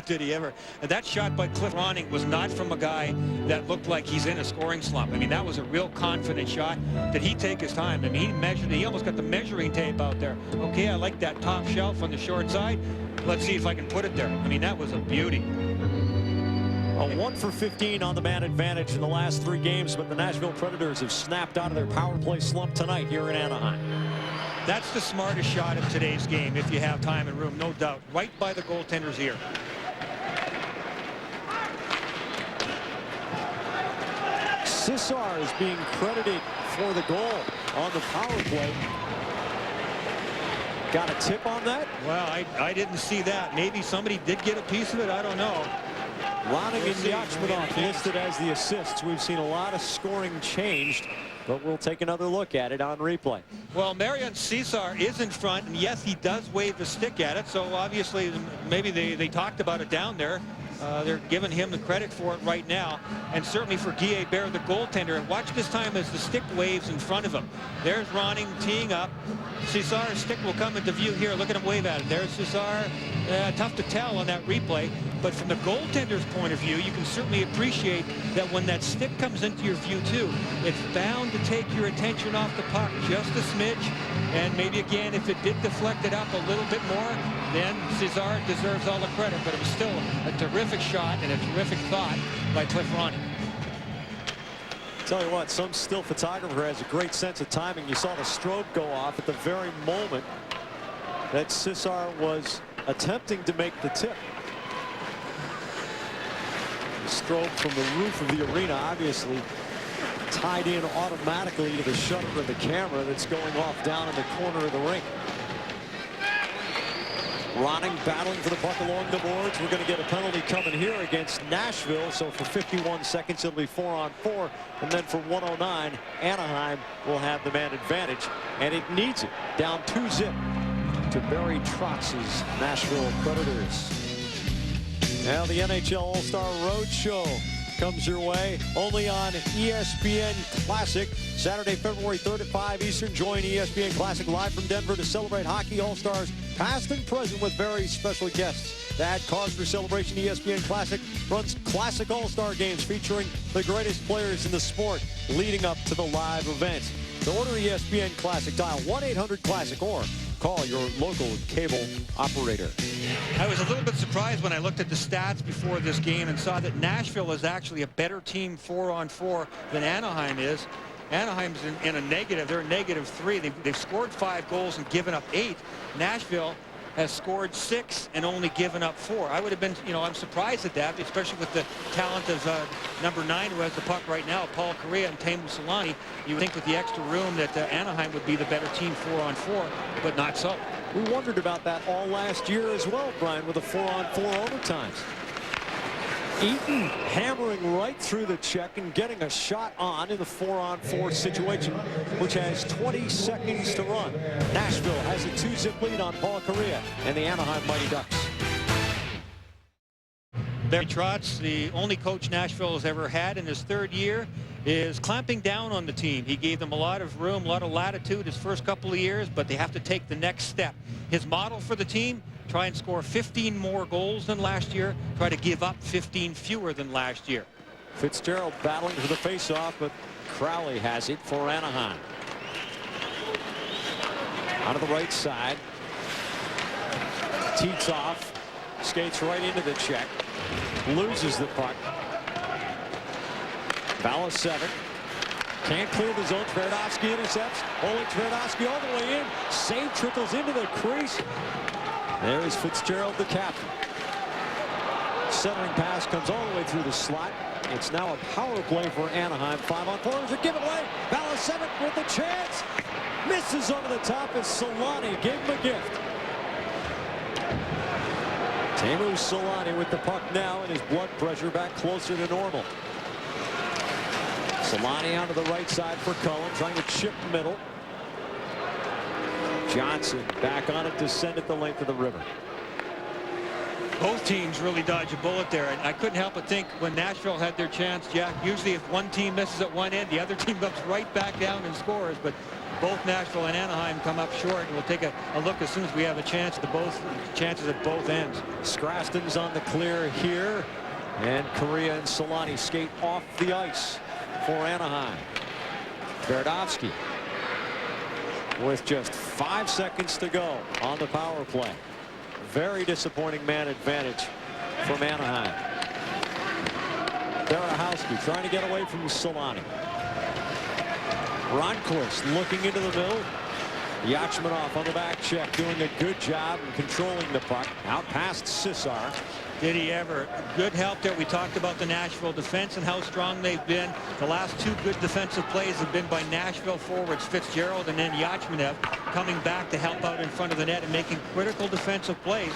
Did he ever? And that shot by Cliff Ronning was not from a guy that looked like he's in a scoring slump. I mean, that was a real confident shot. Did he take his time? I mean, he measured. He almost got the measuring tape out there. Okay, I like that top shelf on the short side. Let's see if I can put it there. I mean, that was a beauty. A 1 for 15 on the man advantage in the last 3 games, but the Nashville Predators have snapped out of their power play slump tonight here in Anaheim. That's the smartest shot of today's game if you have time and room, no doubt. Right by the goaltender's ear. Cissar is being credited for the goal on the power play. Got a tip on that? Well, I didn't see that. Maybe somebody did get a piece of it. I don't know. Ronning and Yachmanov listed as the assists. We've seen a lot of scoring changed, but we'll take another look at it on replay. Well, Marian Cissar is in front, and yes, he does wave the stick at it, so obviously maybe they talked about it down there. They're giving him the credit for it right now, and certainly for Guy Hebert, the goaltender. And watch this time as the stick waves in front of him. There's Ronning teeing up. Cissar's stick will come into view here. Look at him wave at it. There's Cissar. Tough to tell on that replay, but from the goaltender's point of view, you can certainly appreciate that when that stick comes into your view too, it's bound to take your attention off the puck just a smidge, and maybe again, if it did deflect it up a little bit more, then Cissar deserves all the credit, but it was still a terrific shot and a terrific thought by Cliff Ronning. Tell you what, some still photographer has a great sense of timing. You saw the strobe go off at the very moment that Cissar was attempting to make the tip. The strobe from the roof of the arena obviously tied in automatically to the shutter of the camera that's going off down in the corner of the rink. Ronning battling for the puck along the boards. We're going to get a penalty coming here against Nashville. So for 51 seconds, it'll be 4-on-4. And then for 109, Anaheim will have the man advantage. And it needs it. Down 2-0 to Barry Trotz's Nashville Predators. Now the NHL All-Star Roadshow comes your way only on ESPN Classic. Saturday, February 3rd at 5 Eastern. Join ESPN Classic live from Denver to celebrate hockey all-stars past and present with very special guests. To add cause for celebration, ESPN Classic runs classic all-star games featuring the greatest players in the sport leading up to the live event. To order ESPN Classic, dial 1-800-CLASSIC or call your local cable operator. I was a little bit surprised when I looked at the stats before this game and saw that Nashville is actually a better team 4-on-4 than Anaheim is. Anaheim's in a negative. They're a -3. They've scored 5 goals and given up 8. Nashville has scored 6 and only given up 4. I would have been, I'm surprised at that, especially with the talent of number 9 who has the puck right now, Paul Kariya and Teemu Selanne. You would think with the extra room that Anaheim would be the better team 4-on-4, but not so. We wondered about that all last year as well, Brian, with the 4-on-4 overtimes. Eaton hammering right through the check and getting a shot on in the 4-on-4 situation, which has 20 seconds to run. Nashville has a 2-zip lead on Paul Kariya and the Anaheim Mighty Ducks. Barry Trotz, the only coach Nashville has ever had in his 3rd year, is clamping down on the team. He gave them a lot of room, a lot of latitude his first couple of years, but they have to take the next step. His model for the team, try and score 15 more goals than last year, try to give up 15 fewer than last year. Fitzgerald battling for the faceoff, but Crowley has it for Anaheim. Out of the right side. Teats off, skates right into the check, loses the puck. Foul 7. Can't clear the zone. Tverdovsky intercepts. Oleg Tverdovsky all the way in. Save trickles into the crease. There is Fitzgerald, the captain. Centering pass comes all the way through the slot. It's now a power play for Anaheim. 5-on-4. There's a giveaway. Balasevic with the chance. Misses over the top as Solani gave him a gift. Teemu Solani with the puck now, and his blood pressure back closer to normal. Solani out to the right side for Cohen, trying to chip middle. Johnson back on it to send it the length of the river. Both teams really dodge a bullet there, and I couldn't help but think when Nashville had their chance, Jack, usually if one team misses at one end, the other team comes right back down and scores, but both Nashville and Anaheim come up short, and we'll take a look as soon as we have a chance at chances at both ends. Scraston's on the clear here, and Correa and Solani skate off the ice for Anaheim. Tverdovsky with just 5 seconds to go on the power play. Very disappointing man advantage from Anaheim. Berehowski trying to get away from Solani. Ronquist looking into the middle. Yachmanov on the back check, doing a good job in controlling the puck. Out past Cesar. Did he ever? Good help there. We talked about the Nashville defense and how strong they've been. The last two good defensive plays have been by Nashville forwards, Fitzgerald and then Yachmanov, coming back to help out in front of the net and making critical defensive plays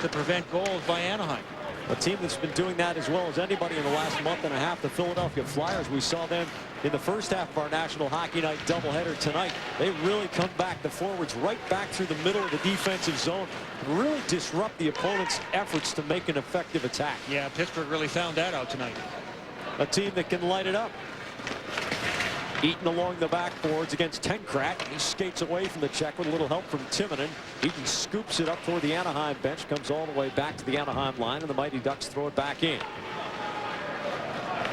to prevent goals by Anaheim. A team that's been doing that as well as anybody in the last month and a half, the Philadelphia Flyers. We saw them in the first half of our National Hockey Night doubleheader tonight. They really come back, the forwards right back through the middle of the defensive zone, and really disrupt the opponent's efforts to make an effective attack. Yeah, Pittsburgh really found that out tonight. A team that can light it up. Eaton along the backboards against Tenkrat. He skates away from the check with a little help from Timonen. Eaton scoops it up toward the Anaheim bench, comes all the way back to the Anaheim line, and the Mighty Ducks throw it back in.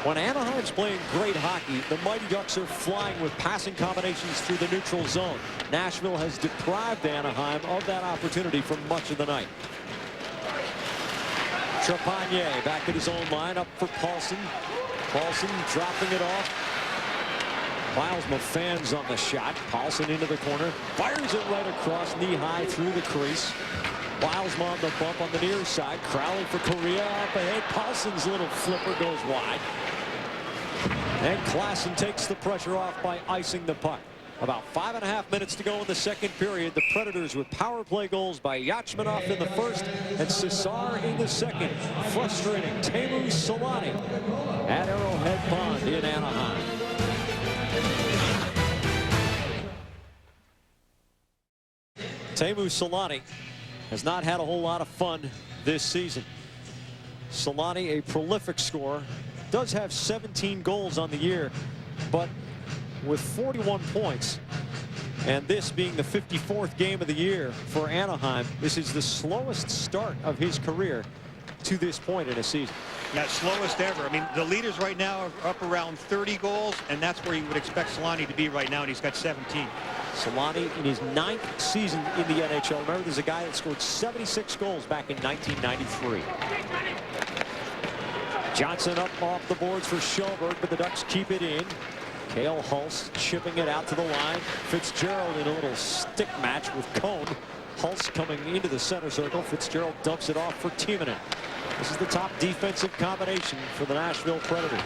When Anaheim's playing great hockey, the Mighty Ducks are flying with passing combinations through the neutral zone. Nashville has deprived Anaheim of that opportunity for much of the night. Trepanier back at his own line, up for Paulson. Paulson dropping it off. Bilesma fans on the shot. Paulson into the corner. Fires it right across knee-high through the crease. Bilesma on the bump on the near side. Crowley for Correa up ahead. Paulson's little flipper goes wide. And Klassen takes the pressure off by icing the puck. About 5.5 minutes to go in the second period. The Predators with power play goals by Yachmanov in the first and Cesar in the second. Frustrating Teemu Solani at Arrowhead Pond in Anaheim. Teemu Solani has not had a whole lot of fun this season. Solani, a prolific scorer, does have 17 goals on the year, but with 41 points, and this being the 54th game of the year for Anaheim, this is the slowest start of his career to this point in a season. Yeah, slowest ever. I mean, the leaders right now are up around 30 goals, and that's where you would expect Solani to be right now, and he's got 17. Solani in his 9th season in the NHL. Remember, there's a guy that scored 76 goals back in 1993. Johnson up off the boards for Shelberg, but the Ducks keep it in. Cale Hulse chipping it out to the line. Fitzgerald in a little stick match with Cone. Hulse coming into the center circle. Fitzgerald dumps it off for Timonen. This is the top defensive combination for the Nashville Predators.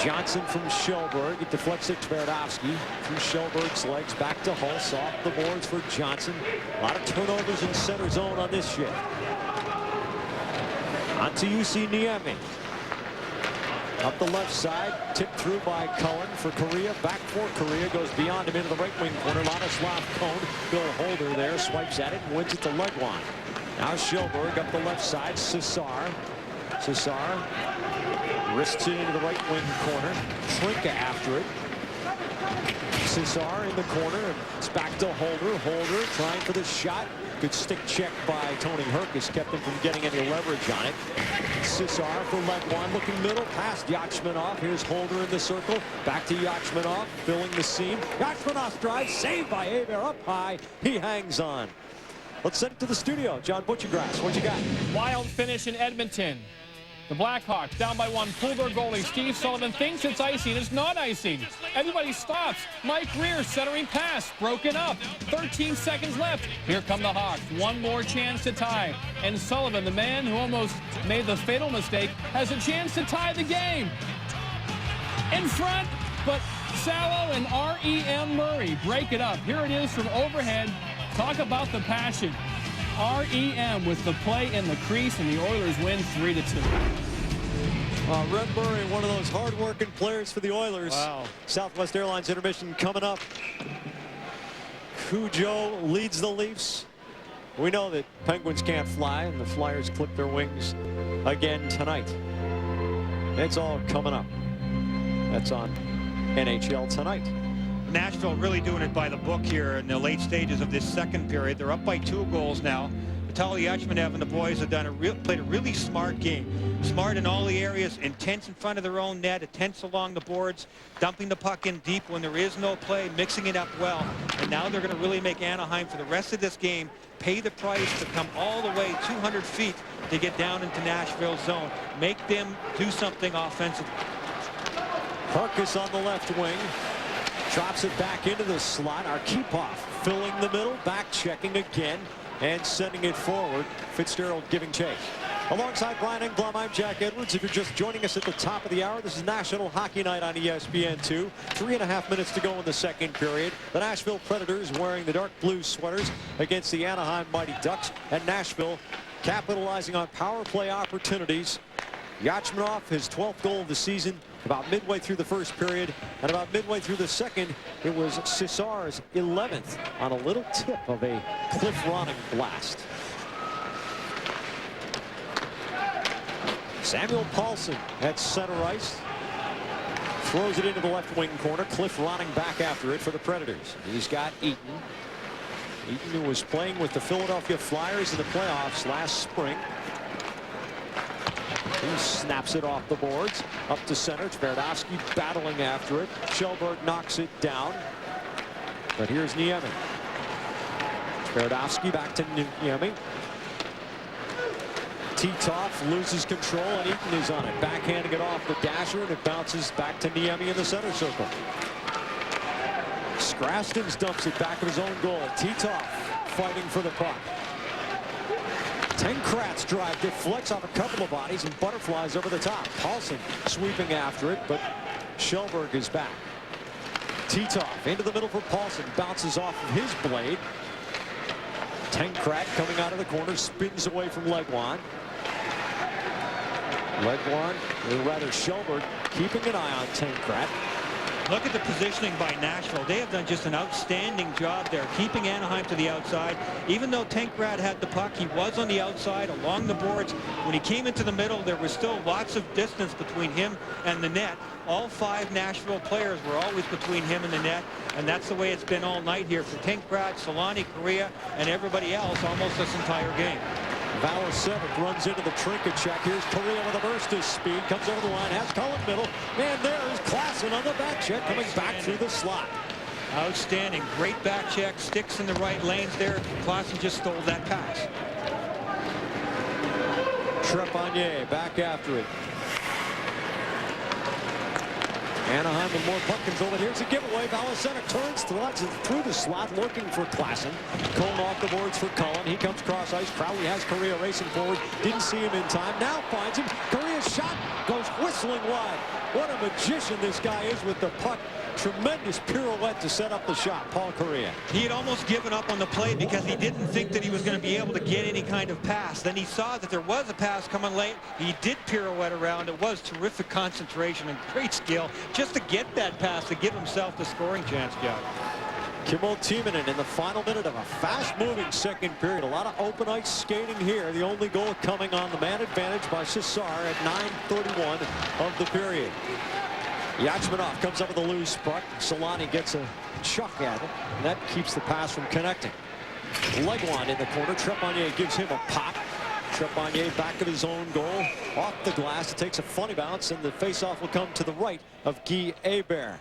Johnson from Shelberg. It deflects it to Tverdovsky. Through Shelberg's legs back to Hulse. Off the boards for Johnson. A lot of turnovers in center zone on this shift. On to UC Niemi. Up the left side, tipped through by Cohen for Correa. Back for Correa, goes beyond him into the right wing corner. Ladislav Cone, Bill Holder there, swipes at it and wins it to Legwand. Now Shelberg up the left side, Cesar. Cesar wrists it into the right wing corner. Trinka after it. Cesar in the corner, and it's back to Holder. Holder trying for the shot. Good stick check by Tony Herkus, kept him from getting any leverage on it. Cesar for Legwand, looking middle, past Yachmanov. Here's Holder in the circle. Back to Yachmanov, filling the seam. Yachmanov's drive, saved by Hebert up high. He hangs on. Let's send it to the studio. John Butchergrass, what you got? Wild finish in Edmonton. The Blackhawks down by 1, pull their goalie. Steve Sullivan thinks it's icing. It's not icing. Everybody stops. Mike Rear centering pass, broken up. 13 seconds left. Here come the Hawks. One more chance to tie. And Sullivan, the man who almost made the fatal mistake, has a chance to tie the game. In front, but Salo and R.E.M. Murray break it up. Here it is from overhead. Talk about the passion. R.E.M. with the play in the crease, and the Oilers win 3-2. Red Murray, one of those hard-working players for the Oilers. Wow. Southwest Airlines intermission coming up. Cujo leads the Leafs. We know that Penguins can't fly, and the Flyers clip their wings again tonight. It's all coming up. That's on NHL Tonight. Nashville really doing it by the book here in the late stages of this second period. They're up by 2 goals now. Vitaly Yachmanev and the boys have played a really smart game. Smart in all the areas, intense in front of their own net, intense along the boards, dumping the puck in deep when there is no play, mixing it up well. And now they're going to really make Anaheim for the rest of this game pay the price to come all the way 200 feet to get down into Nashville's zone. Make them do something offensively. Harkus on the left wing. Drops it back into the slot. Arkhipov filling the middle, back checking again, and sending it forward. Fitzgerald giving chase. Alongside Brian Engblom, I'm Jack Edwards. If you're just joining us at the top of the hour, this is National Hockey Night on ESPN2. 3.5 minutes to go in the second period. The Nashville Predators wearing the dark blue sweaters against the Anaheim Mighty Ducks, and Nashville capitalizing on power play opportunities. Yachmanov, his 12th goal of the season, about midway through the first period, and about midway through the second, it was Cesar's 11th on a little tip of a Cliff Ronning blast. Samuel Paulson at center ice. Throws it into the left wing corner. Cliff Ronning back after it for the Predators. He's got Eaton. Eaton, who was playing with the Philadelphia Flyers in the playoffs last spring. He snaps it off the boards. Up to center. Tverdovsky battling after it. Kjellberg knocks it down. But here's Niemi. Tverdovsky back to Niemi. Titov loses control, and Eaton is on it. Backhanding it off the dasher, and it bounces back to Niemi in the center circle. Skrastins dumps it back of his own goal. Titov fighting for the puck. Tenkrat's drive deflects off a couple of bodies and butterflies over the top. Paulson sweeping after it, but Kjellberg is back. Titov into the middle for Paulson. Bounces off of his blade. Tenkrat coming out of the corner, spins away from Legwand. Legwand, or rather Kjellberg, keeping an eye on Tenkrat. Look at the positioning by Nashville. They have done just an outstanding job there, keeping Anaheim to the outside. Even though Tenkrat had the puck, he was on the outside along the boards. When he came into the middle, there was still lots of distance between him and the net. All 5 Nashville players were always between him and the net, and that's the way it's been all night here for Tenkrat, Solani, Correa, and everybody else almost this entire game. Valasevic runs into the trinket check. Here's Correa with a burst of speed. Comes over the line, has Cullen middle. And there's Klassen on the back check, coming back through the slot. Outstanding. Great back check. Sticks in the right lanes there. Klassen just stole that pass. Trepanier back after it. Anaheim with more puck control, but here's a giveaway. Valasevic turns through the slot looking for Klassen. Cone off the boards for Cullen. He comes cross ice. Crowley has Correa racing forward. Didn't see him in time. Now finds him. Correa's shot goes whistling wide. What a magician this guy is with the puck. Tremendous pirouette to set up the shot. Paul Correa. He had almost given up on the play because he didn't think that he was going to be able to get any kind of pass. Then he saw that there was a pass coming late. He did pirouette around. It was terrific concentration and great skill just to get that pass to give himself the scoring chance, Joe. Kimmo Timonen in the final minute of a fast-moving second period. A lot of open ice skating here. The only goal coming on the man advantage by Cesar at 9:31 of the period. Yachmanov comes up with a loose puck. Solani gets a chuck at it, and that keeps the pass from connecting. Legwand in the corner. Trepanier gives him a pop. Trepanier back of his own goal. Off the glass. It takes a funny bounce, and the faceoff will come to the right of Guy Hebert.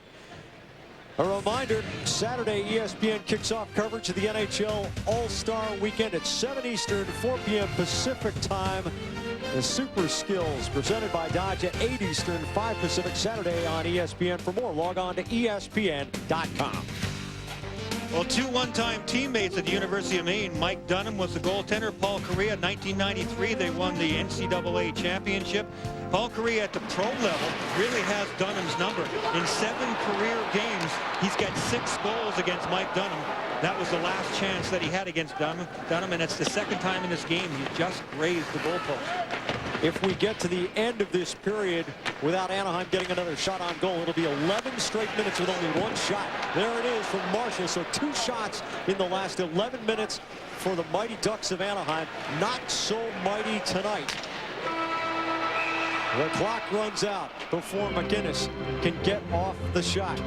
A reminder, Saturday ESPN kicks off coverage of the NHL All-Star Weekend at 7 Eastern, 4 p.m. Pacific time. The Super Skills presented by Dodge at 8 Eastern, 5 Pacific, Saturday on ESPN. For more, log on to ESPN.com. Well, two one-time teammates at the University of Maine. Mike Dunham was the goaltender. Paul Kariya, 1993, they won the NCAA championship. Paul Kariya at the pro level really has Dunham's number. In 7 career games, he's got 6 goals against Mike Dunham. That was the last chance that he had against Dunham, and it's the second time in this game he just grazed the goalpost. If we get to the end of this period without Anaheim getting another shot on goal, it'll be 11 straight minutes with only 1 shot. There it is from Marshall. So 2 shots in the last 11 minutes for the Mighty Ducks of Anaheim. Not so mighty tonight. The clock runs out before McInnes can get off the shot.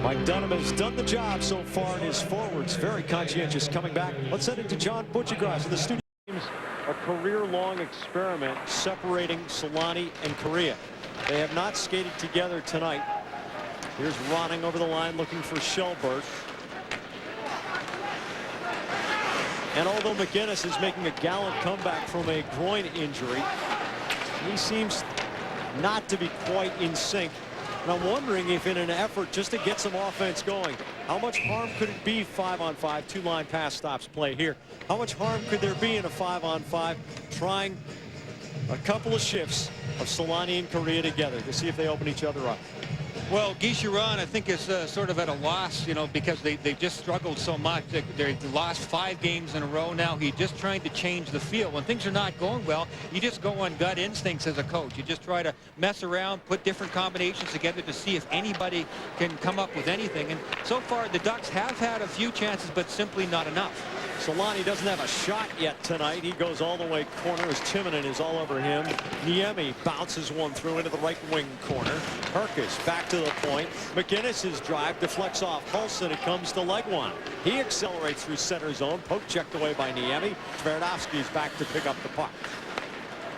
Mike Dunham has done the job so far, and his forwards very conscientious coming back. Let's send it to John Butchergrass in the studio. A career-long experiment separating Solani and Kariya. They have not skated together tonight. Here's Ronning over the line looking for Shelburne. And although McInnes is making a gallant comeback from a groin injury, he seems not to be quite in sync. And I'm wondering if in an effort just to get some offense going, how much harm could it be 5-on-5, 2-line pass stops play here? How much harm could there be in a 5-on-5 trying a couple of shifts of Solani and Kariya together to see if they open each other up? Well, Guy Chiron, I think, is sort of at a loss, you know, because they've just struggled so much. They lost 5 games in a row now. He's just trying to change the feel. When things are not going well, you just go on gut instincts as a coach. You just try to mess around, put different combinations together to see if anybody can come up with anything. And so far, the Ducks have had a few chances, but simply not enough. Solani doesn't have a shot yet tonight. He goes all the way corner as Timonen is all over him. Niemi bounces one through into the right wing corner. Herkus back to the point. McInnes' drive deflects off Hulson. It comes to Legwand. He accelerates through center zone. Poke checked away by Niemi. Tverdovsky's back to pick up the puck.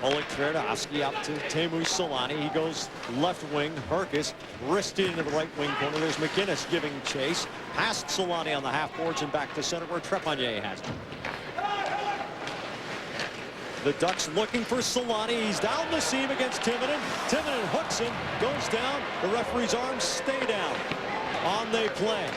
Oleg Tverdovsky out to Teemu Solani. He goes left wing. Herkus wristed into the right wing corner. There's McInnes giving chase. Past Solani on the half boards and back to center where Trepanier has it. The Ducks looking for Solani. He's down the seam against Timonen. Timonen hooks him, goes down. The referee's arms stay down. On they play.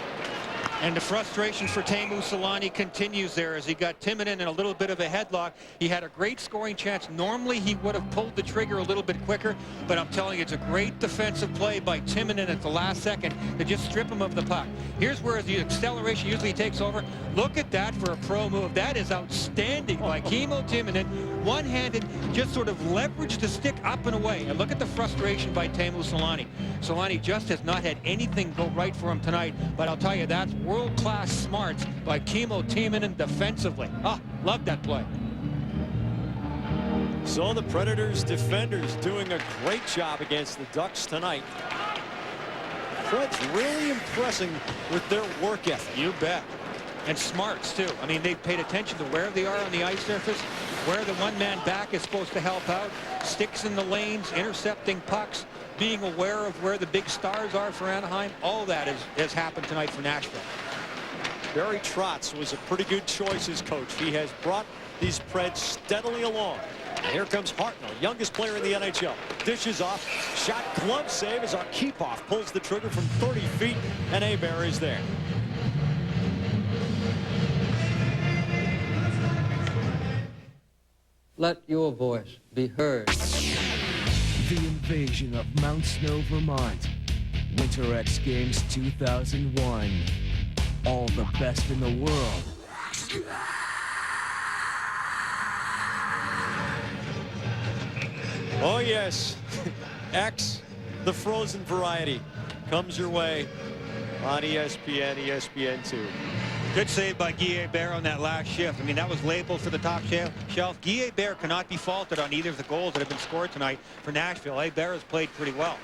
And the frustration for Teemu Solani continues there as he got Timonen in a little bit of a headlock. He had a great scoring chance. Normally he would have pulled the trigger a little bit quicker, but I'm telling you, it's a great defensive play by Timonen at the last second to just strip him of the puck. Here's where the acceleration usually takes over. Look at that for a pro move. That is outstanding by Kimmo Timonen. One-handed, just sort of leveraged the stick up and away. And look at the frustration by Teemu Solani. Solani just has not had anything go right for him tonight, but I'll tell you, that's world-class smarts by Kimmo Timonen defensively. Ah, love that play. So the Predators defenders doing a great job against the Ducks tonight. Preds really impressing with their work ethic. You bet. And smarts, too. I mean, they've paid attention to where they are on the ice surface, where the one-man back is supposed to help out, sticks in the lanes, intercepting pucks, being aware of where the big stars are for Anaheim. All that has happened tonight for Nashville. Barry Trotz was a pretty good choice as coach. He has brought these Preds steadily along. And here comes Hartnell, youngest player in the NHL. Dishes off, shot, glove save as Arkhipov pulls the trigger from 30 feet, and Hebert is there. Let your voice be heard. The invasion of Mount Snow, Vermont. Winter X Games 2001. All the best in the world. Oh yes, X, the frozen variety, comes your way on ESPN, ESPN2. Good save by Guy Hebert on that last shift. I mean, that was labeled for the top shelf. Guy Hebert cannot be faulted on either of the goals that have been scored tonight for Nashville. Hebert has played pretty well.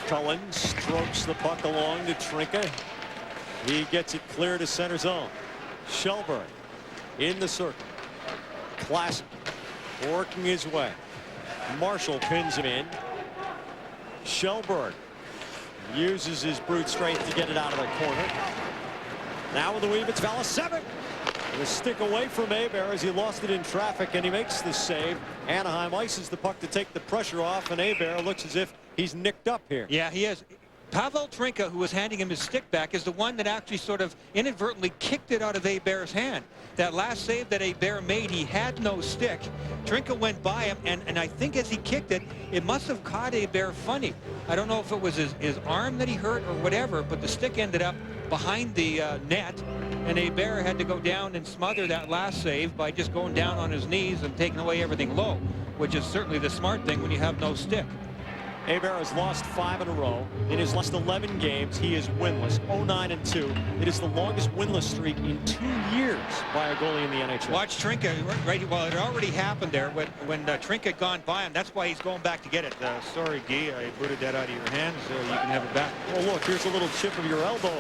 Cullen strokes the puck along to Trinka. He gets it clear to center zone. Shelburne in the circle. Classic working his way. Marshall pins him in. Shelburne uses his brute strength to get it out of the corner. Now with the weave, it's Valasevic. The stick away from Hebert as he lost it in traffic, and he makes the save. Anaheim ices the puck to take the pressure off, and Hebert looks as if he's nicked up here. Yeah, he is. Pavel Trinka, who was handing him his stick back, is the one that actually sort of inadvertently kicked it out of Hebert's hand. That last save that Hebert made, he had no stick. Trinka went by him, and I think as he kicked it, it must have caught Hebert funny. I don't know if it was his arm that he hurt or whatever, but the stick ended up behind the net, and Hebert had to go down and smother that last save by just going down on his knees and taking away everything low, which is certainly the smart thing when you have no stick. Hebert has lost 5 in a row. In his last 11 games, he is winless, 0-9-2. It is the longest winless streak in 2 years by a goalie in the NHL. Watch Trinka, right? Well, it already happened there when Trinka had gone by him. That's why he's going back to get it. Sorry, Guy, I booted that out of your hands, so you can have it back. Well, look, here's a little chip of your elbow.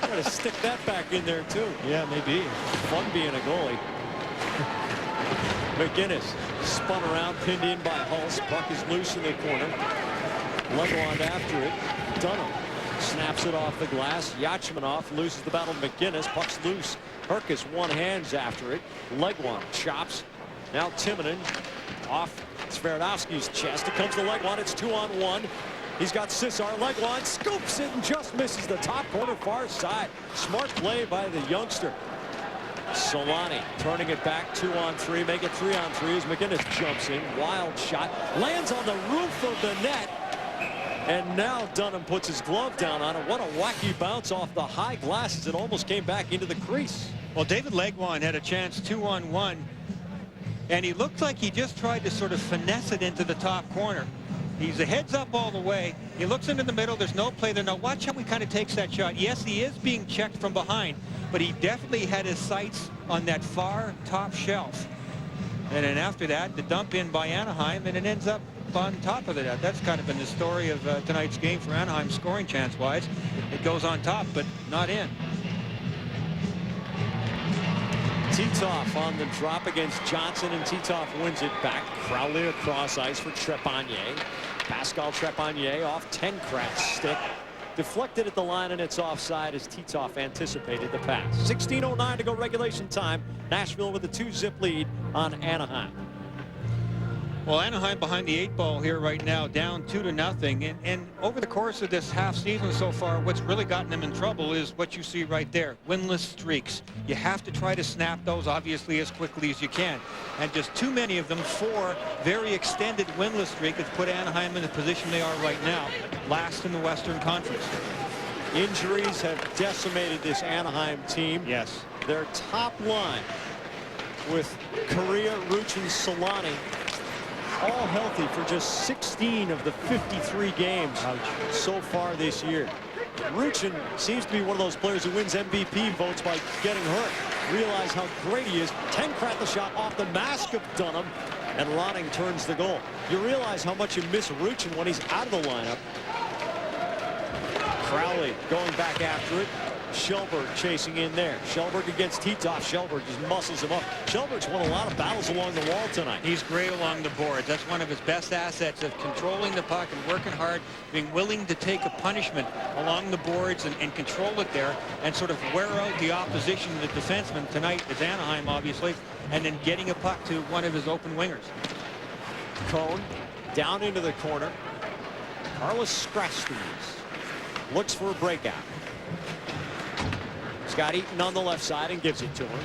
Try to stick that back in there, too. Yeah, maybe. Fun being a goalie. McGinnis spun around, pinned in by Hulse. Puck is loose in the corner. Legwand after it. Dunham snaps it off the glass. Yachmanov loses the battle to McGinnis. Puck's loose. Herkus one hands after it. Legwand chops. Now Timonen off Sverdovsky's chest. It comes to Legwand. It's 2-on-1. He's got Cesar. Legwand scoops it and just misses the top corner far side. Smart play by the youngster. Solani turning it back 2-on-3, make it 3-on-3 as McGinnis jumps in. Wild shot, lands on the roof of the net, and now Dunham puts his glove down on it. What a wacky bounce off the high glass as it almost came back into the crease. Well, David Legwand had a chance 2-on-1, and he looked like he just tried to sort of finesse it into the top corner. He's a heads up all the way. He looks into the middle. There's no play there. Now watch how he kind of takes that shot. Yes, he is being checked from behind, but he definitely had his sights on that far top shelf. And then after that, the dump in by Anaheim, and it ends up on top of the net. That's kind of been the story of tonight's game for Anaheim, scoring chance-wise. It goes on top, but not in. Titov on the drop against Johnson, and Titov wins it back. Crowley across ice for Trepanier. Pascal Trepanier off Tenkrat's stick. Deflected at the line, and it's offside as Titov anticipated the pass. 16:09 to go regulation time. Nashville with a 2-zip lead on Anaheim. Well, Anaheim behind the 8 ball here right now, down 2-0. And over the course of this half season so far, what's really gotten them in trouble is what you see right there, winless streaks. You have to try to snap those, obviously, as quickly as you can. And just too many of them, 4 very extended winless streaks that put Anaheim in the position they are right now, last in the Western Conference. Injuries have decimated this Anaheim team. Yes. Their top line with Correa, Ruchin, Solani, all healthy for just 16 of the 53 games so far this year. Ruchin seems to be one of those players who wins MVP votes by getting hurt. Realize how great he is. Tenkrat the shot off the mask of Dunham, and Ronning turns the goal. You realize how much you miss Ruchin when he's out of the lineup. Crowley going back after it. Shelberg chasing in there. Shelberg against Titov. Shelberg just muscles him up. Shelberg's won a lot of battles along the wall tonight. He's great along the boards. That's one of his best assets, of controlling the puck and working hard, being willing to take a punishment along the boards and control it there and sort of wear out the opposition, the defenseman. Tonight is Anaheim, obviously, and then getting a puck to one of his open wingers. Cone down into the corner. Carlos Skrastins looks for a breakout. Scott Eaton on the left side and gives it to him.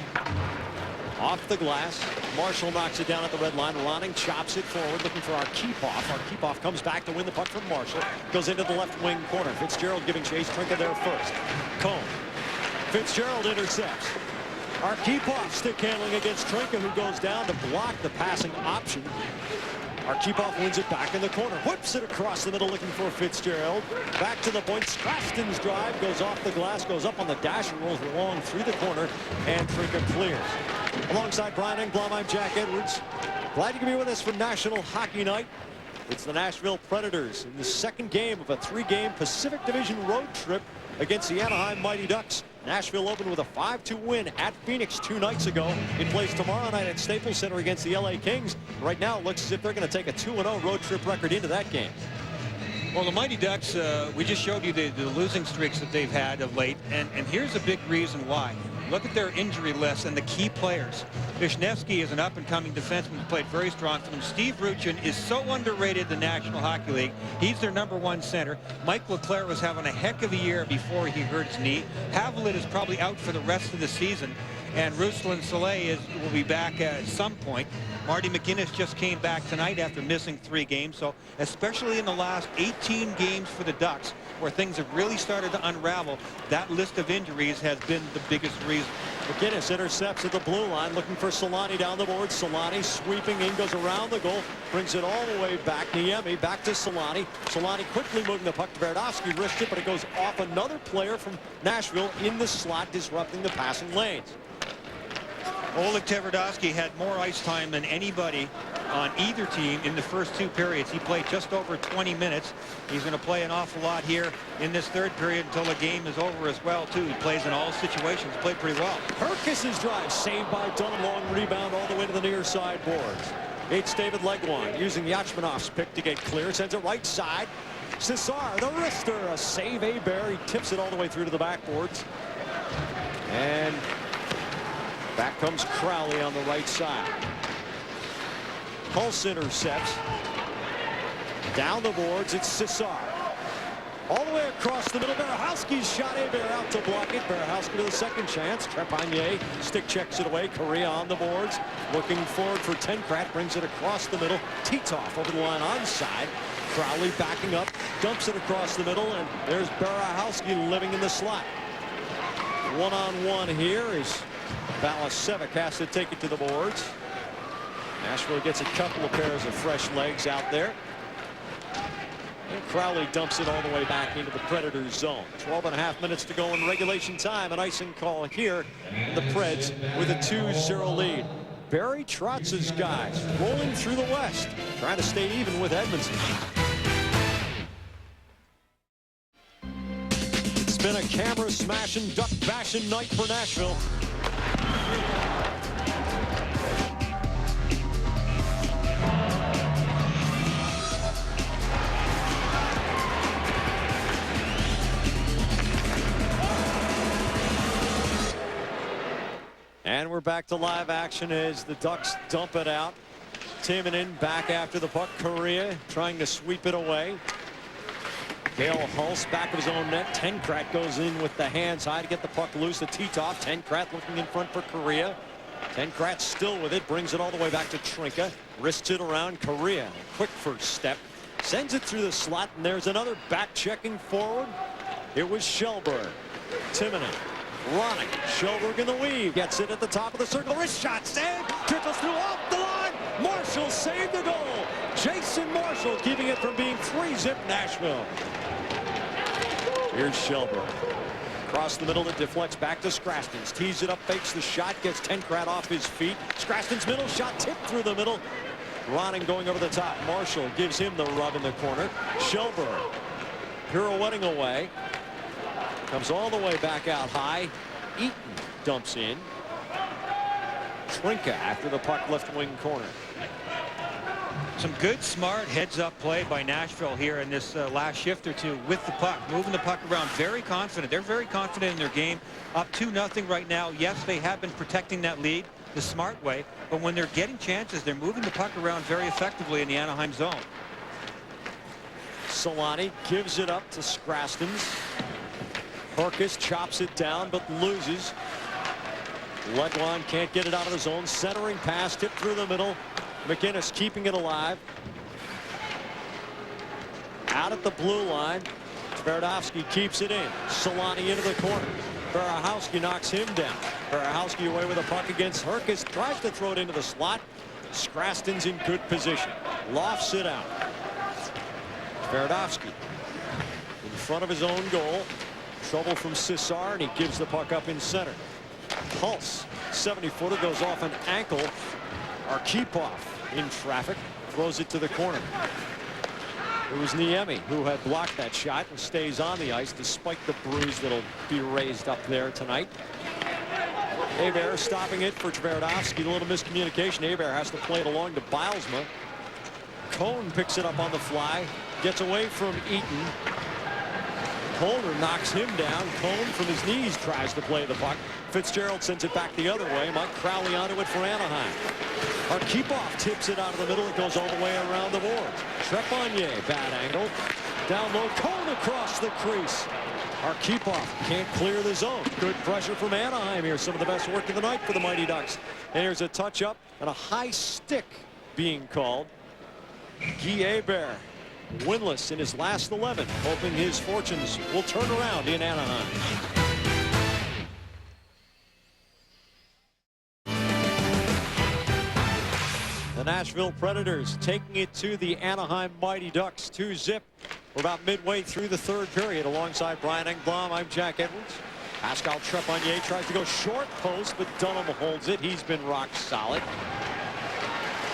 Off the glass. Marshall knocks it down at the red line. Ronning chops it forward, looking for Arkhipov. Arkhipov comes back to win the puck from Marshall. Goes into the left wing corner. Fitzgerald giving chase. Trinka there first. Cone. Fitzgerald intercepts. Arkhipov stick handling against Trinka, who goes down to block the passing option. Arkhipov wins it back in the corner, whips it across the middle, looking for Fitzgerald. Back to the point. Skrastin's drive goes off the glass, goes up on the dash, and rolls along through the corner, and Trinka clears. Alongside Brian Engblom, I'm Jack Edwards. Glad you can be with us for National Hockey Night. It's the Nashville Predators in the second game of a 3-game Pacific Division road trip against the Anaheim Mighty Ducks. Nashville opened with a 5-2 win at Phoenix 2 nights ago. It plays tomorrow night at Staples Center against the LA Kings. Right now, it looks as if they're going to take a 2-0 road trip record into that game. Well, the Mighty Ducks, we just showed you the losing streaks that they've had of late, and here's a big reason why. Look at their injury list and the key players. Wisniewski is an up-and-coming defenseman who played very strong for them. Steve Ruchin is so underrated in the National Hockey League. He's their #1 center. Mike LeClaire was having a heck of a year before he hurt his knee. Haviland is probably out for the rest of the season. And Ruslan Saleh will be back at some point. Marty McGuinness just came back tonight after missing 3 games. So especially in the last 18 games for the Ducks, where things have really started to unravel, that list of injuries has been the biggest reason. McGuinness intercepts at the blue line, looking for Solani down the board. Solani sweeping in, goes around the goal, brings it all the way back. Niemi back to Solani. Solani quickly moving the puck to Berdovsky, wrists it, but it goes off another player from Nashville in the slot, disrupting the passing lanes. Oleg Tverdovsky had more ice time than anybody on either team in the first 2 periods. He played just over 20 minutes. He's going to play an awful lot here in this 3rd period until the game is over as well, too. He plays in all situations, played pretty well. Herkis's drive saved by Dunham, long rebound all the way to the near side boards. It's David Legwand using Yachmanov's pick to get clear, sends it right side. Cesar, the wrister, a save. Hebert, he tips it all the way through to the backboards. And back comes Crowley on the right side. Pulse intercepts. Down the boards, it's Cesar. All the way across the middle. Berehowski's shot. Hebert out to block it. Berehowski with a second chance. Trepanier stick checks it away. Correa on the boards. Looking forward for Tenkrat. Brings it across the middle. Titov over the line onside. Crowley backing up. Dumps it across the middle. And there's Berehowski living in the slot. One-on-one here is Balasevic has to take it to the boards. Nashville gets a couple of pairs of fresh legs out there. And Crowley dumps it all the way back into the Predators' zone. 12.5 minutes to go in regulation time. An icing call here. And the Preds with a 2-0 lead. Barry Trotz's guys rolling through the West, trying to stay even with Edmonton. It's been a camera-smashing, duck-bashing night for Nashville. And we're back to live action as the Ducks dump it out. Timonen back after the puck. Correa trying to sweep it away. Dale Hulse back of his own net. Tenkrat goes in with the hands high to get the puck loose to Titov. Tenkrat looking in front for Correa. Tenkrat still with it. Brings it all the way back to Trinka. Wrists it around Correa. Quick first step. Sends it through the slot. And there's another back checking forward. It was Shelberg. Timonen. Running. Shelberg in the weave. Gets it at the top of the circle. Wrist shot. Save. Trickles through off the line. Marshall saved the goal. Jason Marshall keeping it from being 3-zip Nashville. Here's Shelberg. Across the middle, it deflects back to Skrastins. Tees it up, fakes the shot, gets Tenkrat off his feet. Skrastins' middle shot tipped through the middle. Ronning going over the top. Marshall gives him the rub in the corner. Shelberg pirouetting away. Comes all the way back out high. Eaton dumps in. Trinka after the puck left wing corner. Some good, smart heads-up play by Nashville here in this last shift or two with the puck, moving the puck around. Very confident. They're very confident in their game. Up 2-0 right now. Yes, they have been protecting that lead the smart way, but when they're getting chances, they're moving the puck around very effectively in the Anaheim zone. Solani gives it up to Skrastins. Herkis chops it down but loses. Legwand can't get it out of the zone. Centering pass tipped through the middle. McGuinness keeping it alive. Out at the blue line. Tverdovsky keeps it in. Solani into the corner. Berehowski knocks him down. Berehowski away with a puck against Herkis. Tries to throw it into the slot. Skrastins in good position. Lofts it out. Tverdovsky in front of his own goal. Trouble from Cesar, and he gives the puck up in center. Pulse, 70-footer, goes off an ankle. Arkhipov in traffic, throws it to the corner. It was Niemi who had blocked that shot and stays on the ice despite the bruise that'll be raised up there tonight. Hebert stopping it for Tverdovsky. A little miscommunication. Hebert has to play it along to Bilesma. Cohn picks it up on the fly, gets away from Eaton. Holder knocks him down. Cone from his knees tries to play the puck. Fitzgerald sends it back the other way. Mike Crowley onto it for Anaheim. Arkhipov tips it out of the middle. It goes all the way around the boards. Trepanier, bad angle. Down low, Cone across the crease. Arkhipov can't clear the zone. Good pressure from Anaheim here. Some of the best work of the night for the Mighty Ducks. And here's a touch-up and a high stick being called. Guy Hebert, winless in his last 11, hoping his fortunes will turn around in Anaheim. The Nashville Predators taking it to the Anaheim Mighty Ducks 2-0. We're about midway through the third period. Alongside Brian Engblom, I'm Jack Edwards. Pascal Trepanier tries to go short post, but Dunham holds it. He's been rock solid.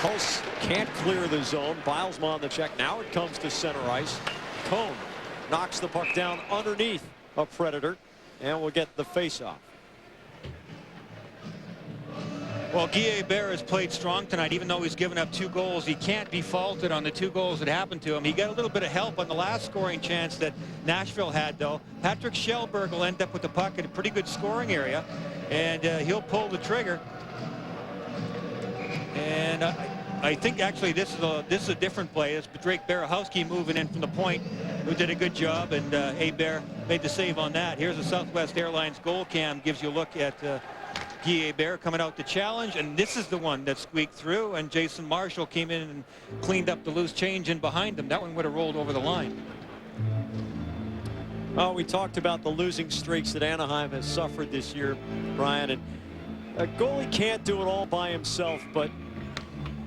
Hulse can't clear the zone. Bilesma on the check. Now it comes to center ice. Cone knocks the puck down underneath a Predator, and we'll get the face-off. Well, Guy Hebert has played strong tonight, even though he's given up 2 goals. He can't be faulted on the 2 goals that happened to him. He got a little bit of help on the last scoring chance that Nashville had, though. Patrick Schellberg will end up with the puck in a pretty good scoring area, and he'll pull the trigger. And I think actually this is a different play. It's Drake Berehowski moving in from the point, who did a good job, and Hebert made the save on that. Here's the Southwest Airlines goal cam. Gives you a look at Guy Hebert coming out to challenge, and this is the one that squeaked through, and Jason Marshall came in and cleaned up the loose change in behind him. That one would have rolled over the line. Oh, we talked about the losing streaks that Anaheim has suffered this year, Brian, and a goalie can't do it all by himself, but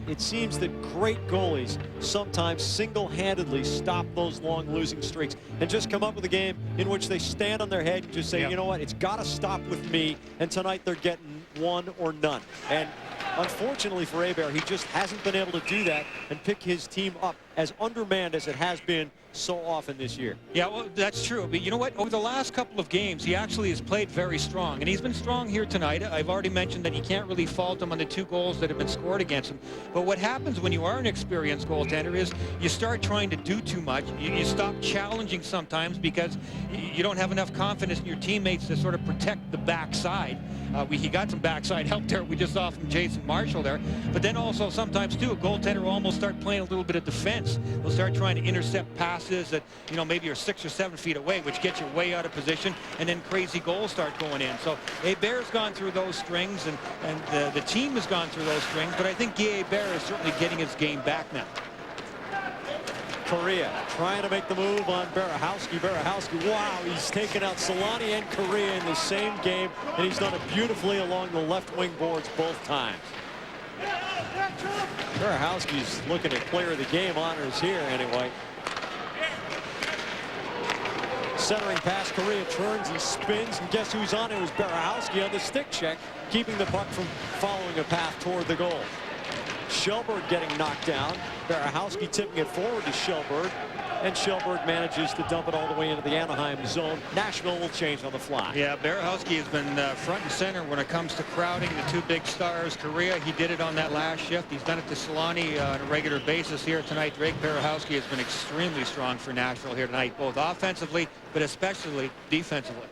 it seems that great goalies sometimes single-handedly stop those long losing streaks and just come up with a game in which they stand on their head and just say, you know what, it's got to stop with me, and tonight they're getting one or none. And unfortunately for Hebert, he just hasn't been able to do that and pick his team up as undermanned as it has been so often this year. Yeah, well, that's true. But you know what? Over the last couple of games, he actually has played very strong. And he's been strong here tonight. I've already mentioned that you can't really fault him on the 2 goals that have been scored against him. But what happens when you are an experienced goaltender is you start trying to do too much. You stop challenging sometimes because you don't have enough confidence in your teammates to sort of protect the backside. He got some backside help there. We just saw from Jason Marshall there. But then also sometimes, too, a goaltender will almost start playing a little bit of defense. They'll start trying to intercept passes that, you know, maybe you're 6 or 7 feet away, which gets you way out of position, and then crazy goals start going in. So Hebert's gone through those strings, and the team has gone through those strings, but I think Guy Hebert is certainly getting his game back now. Correa trying to make the move on Berehowski. Berehowski, wow, he's taken out Solani and Correa in the same game, and he's done it beautifully along the left wing boards both times. Berehowski's looking at player of the game honors here anyway. Centering pass, Correa turns and spins, and guess who's on it? It was Berehowski on the stick check, keeping the puck from following a path toward the goal. Schellberg getting knocked down. Berehowski tipping it forward to Schellberg, and Schellberg manages to dump it all the way into the Anaheim zone. Nashville will change on the fly. Yeah, Berehowski has been front and center when it comes to crowding the 2 big stars. Correa, he did it on that last shift. He's done it to Solani on a regular basis here tonight. Drake Berehowski has been extremely strong for Nashville here tonight, both offensively, but especially defensively.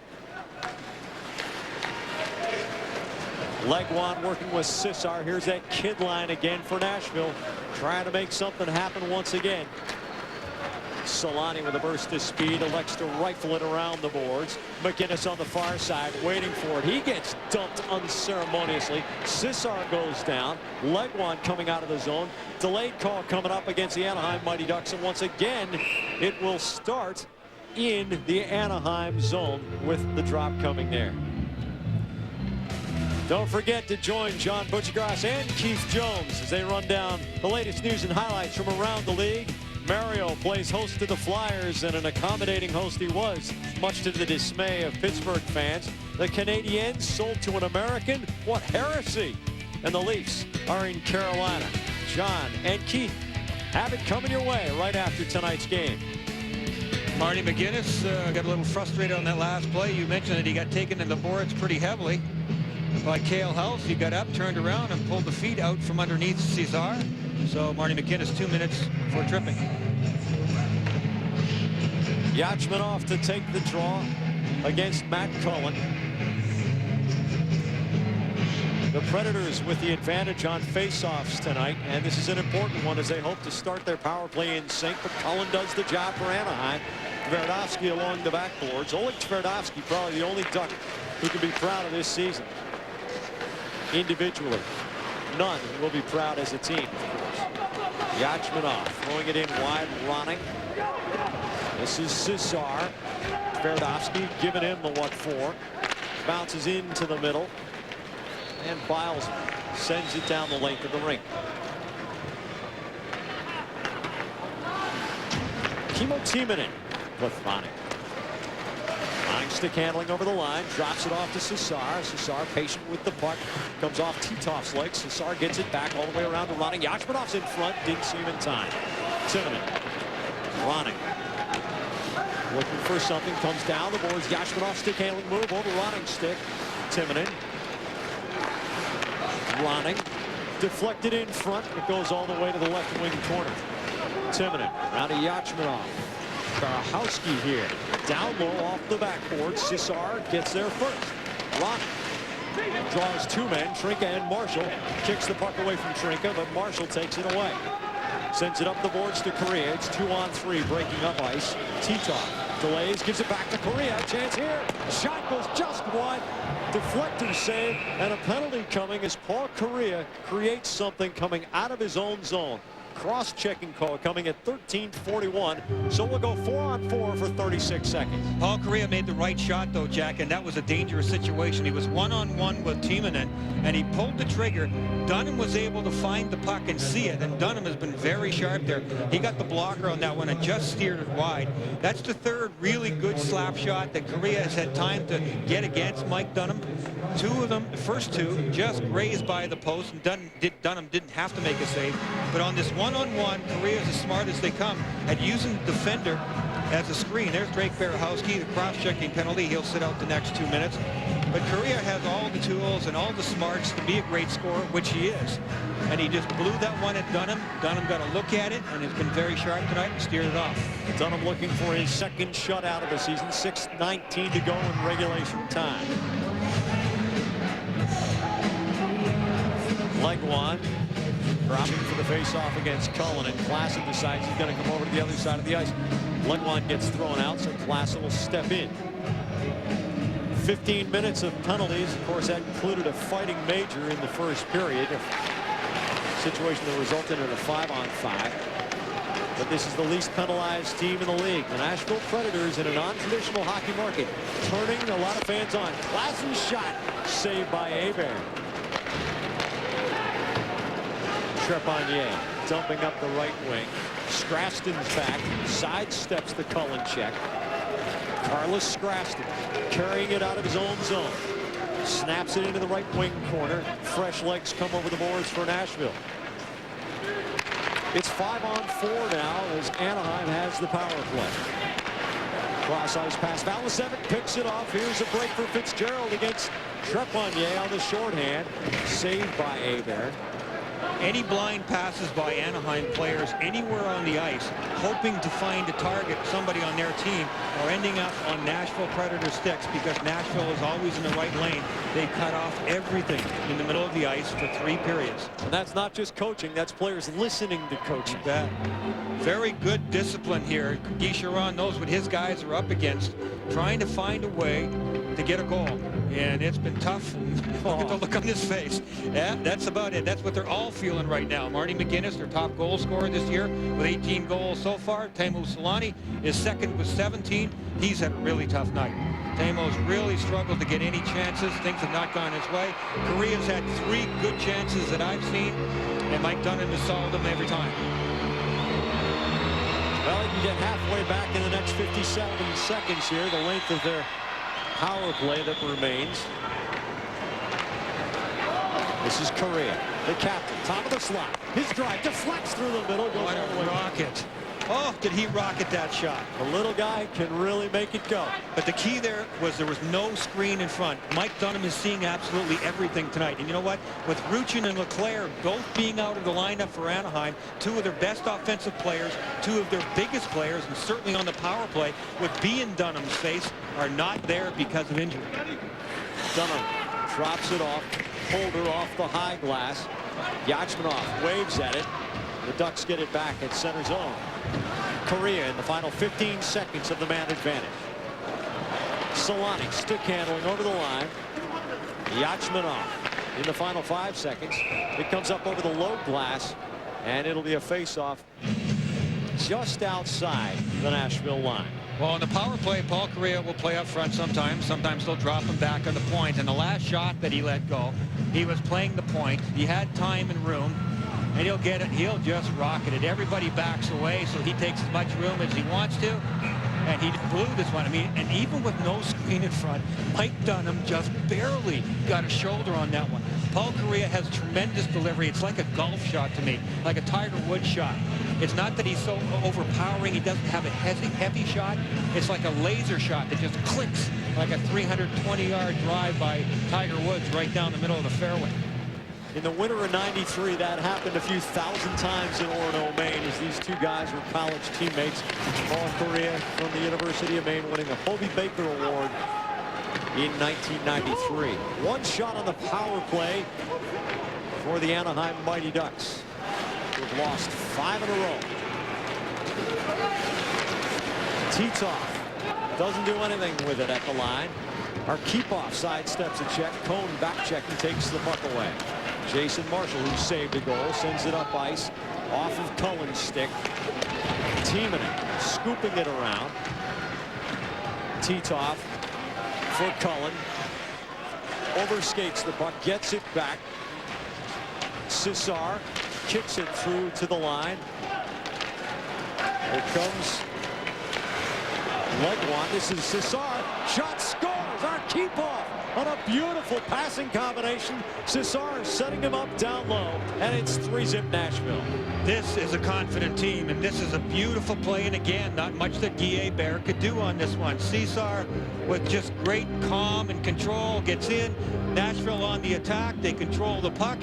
Legwan working with Cissar. Here's that kid line again for Nashville, trying to make something happen once again. Solani with a burst of speed elects to rifle it around the boards. McInnes on the far side waiting for it. He gets dumped unceremoniously. Cissar goes down. Legwan coming out of the zone. Delayed call coming up against the Anaheim Mighty Ducks, and once again it will start in the Anaheim zone with the drop coming there. Don't forget to join John Butchergrass and Keith Jones as they run down the latest news and highlights from around the league. Mario plays host to the Flyers, and an accommodating host he was, much to the dismay of Pittsburgh fans. The Canadiens sold to an American? What heresy! And the Leafs are in Carolina. John and Keith have it coming your way right after tonight's game. Marty McInnes got a little frustrated on that last play. You mentioned that he got taken in the boards pretty heavily by Cale House. He got up, turned around, and pulled the feet out from underneath Cesar. So Marty McInnes 2 minutes for tripping. Yachmanov to take the draw against Matt Cullen. The Predators with the advantage on faceoffs tonight, and this is an important one as they hope to start their power play in sync, but Cullen does the job for Anaheim. Tverdovsky along the backboards. Oleg Tverdovsky probably the only Duck who can be proud of this season. Individually, none will be proud as a team, of course. Yachmanov throwing it in wide, Ronning. This is Cesar. Tverdovsky giving him the 1-4. Bounces into the middle. And Biles sends it down the length of the rink. Kimmo Timonen with Ronning. Ronning stick handling over the line, drops it off to Cesar. Cesar patient with the puck, comes off Titov's legs. Cesar gets it back all the way around to Ronning. Yachmanov's in front, didn't see him in time. Timonen, Ronning looking for something, comes down the boards. Yachmanov stick handling move over Ronning's stick. Timonen. Ronning deflected in front. It goes all the way to the left wing corner. Timonen around to Yachmanov. Karahowski here. Down low off the backboard. Cesar gets there first. Ronning draws two men. Trinka and Marshall. Kicks the puck away from Trinka, but Marshall takes it away. Sends it up the boards to Correa. It's 2-on-3 breaking up ice. Titov delays, gives it back to Correa. Chance here. Shot goes just wide. Deflecting save and a penalty coming as Paul Correa creates something coming out of his own zone. Cross-checking call coming at 13:41. So we'll go 4-on-4 for 36 seconds. Paul Correa made the right shot, though, Jack, and that was a dangerous situation. He was one-on-one with Timonen, and he pulled the trigger. Dunham was able to find the puck and see it, and Dunham has been very sharp there. He got the blocker on that one and just steered it wide. That's the third really good slap shot that Correa has had time to get against Mike Dunham. Two of them, the first two, just grazed by the post, and Dunham didn't have to make a save. But on this one-on-one, Correa is as smart as they come at using the defender as a screen. There's Drake Berehowski, the cross-checking penalty. He'll sit out the next 2 minutes. But Correa has all the tools and all the smarts to be a great scorer, which he is. And he just blew that one at Dunham. Dunham got a look at it and has been very sharp tonight and steered it off. Dunham looking for his second shutout of the season. 6:19 to go in regulation time. Legwand dropping for the face-off against Cullen, and Klassen decides he's going to come over to the other side of the ice. Legwand gets thrown out, so Klassen will step in. 15 minutes of penalties. Of course, that included a fighting major in the first period. A situation that resulted in a 5-on-5. But this is the least penalized team in the league. The Nashville Predators in a non-traditional hockey market, turning a lot of fans on. Klassen's shot saved by Hebert. Trepanier dumping up the right wing. Straston's back, sidesteps the Cullen check. Carlos Straston carrying it out of his own zone. Snaps it into the right wing corner. Fresh legs come over the boards for Nashville. It's 5-on-4 now as Anaheim has the power play. Cross ice pass. Valasevic picks it off. Here's a break for Fitzgerald against Trepanier on the shorthand. Saved by Hebert. Any blind passes by Anaheim players anywhere on the ice, hoping to find a target, somebody on their team, are ending up on Nashville Predator sticks because Nashville is always in the right lane. They cut off everything in the middle of the ice for 3 periods. And that's not just coaching, that's players listening to coaching. That very good discipline here. Guy Chiron knows what his guys are up against, trying to find a way to get a goal. And it's been tough. Look at the look on his face. Yeah, that's about it. That's what they're all feeling right now. Marty McGinnis, their top goal scorer this year with 18 goals so far. Teemu Selanne is second with 17. He's had a really tough night. Teemu's really struggled to get any chances. Things have not gone his way. Korea's had 3 good chances that I've seen, and Mike Dunham has solved them every time. Well, you can get halfway back in the next 57 seconds here, the length of their power play that remains. This is Correa, the captain, top of the slot. His drive deflects through the middle, goes what all the way. A rocket. Oh, did he rocket that shot. The little guy can really make it go. But the key there was no screen in front. Mike Dunham is seeing absolutely everything tonight. And you know what? With Ruchin and Leclerc both being out of the lineup for Anaheim, two of their best offensive players, two of their biggest players, and certainly on the power play, with B in Dunham's face, are not there because of injury. Dunham drops it off. Holder off the high glass. Yachmanov waves at it. The Ducks get it back at center zone. Korea in the final 15 seconds of the man advantage. Solani stick handling over the line. Yachmanov in the final 5 seconds. It comes up over the low glass, and it'll be a face-off just outside the Nashville line. Well, on the power play, Paul Kariya will play up front sometimes. Sometimes they'll drop him back on the point. And the last shot that he let go, he was playing the point. He had time and room, and he'll get it. He'll just rocket it. Everybody backs away, so he takes as much room as he wants to. And he blew this one. I mean, and even with no screen in front, Mike Dunham just barely got a shoulder on that one. Paul Kariya has tremendous delivery. It's like a golf shot to me, like a Tiger Woods shot. It's not that he's so overpowering. He doesn't have a heavy shot. It's like a laser shot that just clicks like a 320-yard drive by Tiger Woods right down the middle of the fairway. In the winter of '93, that happened a few thousand times in Orono, Maine, as these two guys were college teammates. Paul Kariya from the University of Maine winning the Hobie Baker Award in 1993. One shot on the power play for the Anaheim Mighty Ducks, who have lost 5 in a row. Titov doesn't do anything with it at the line. Arkhipov sidesteps a check. Cone back checking, takes the puck away. Jason Marshall, who saved a goal, sends it up ice off of Cullen's stick. Timonen scooping it around. Titov for Cullen. Overskates the puck, gets it back. Cesar kicks it through to the line. Here comes Legwand. This is Cesar. Shot scores. Arkhipov on a beautiful passing combination. Cesar setting him up down low, and it's 3-zip Nashville. This is a confident team, and this is a beautiful play. And again, not much that Guy Bear could do on this one. Cesar with just great calm and control gets in. Nashville on the attack. They control the puck.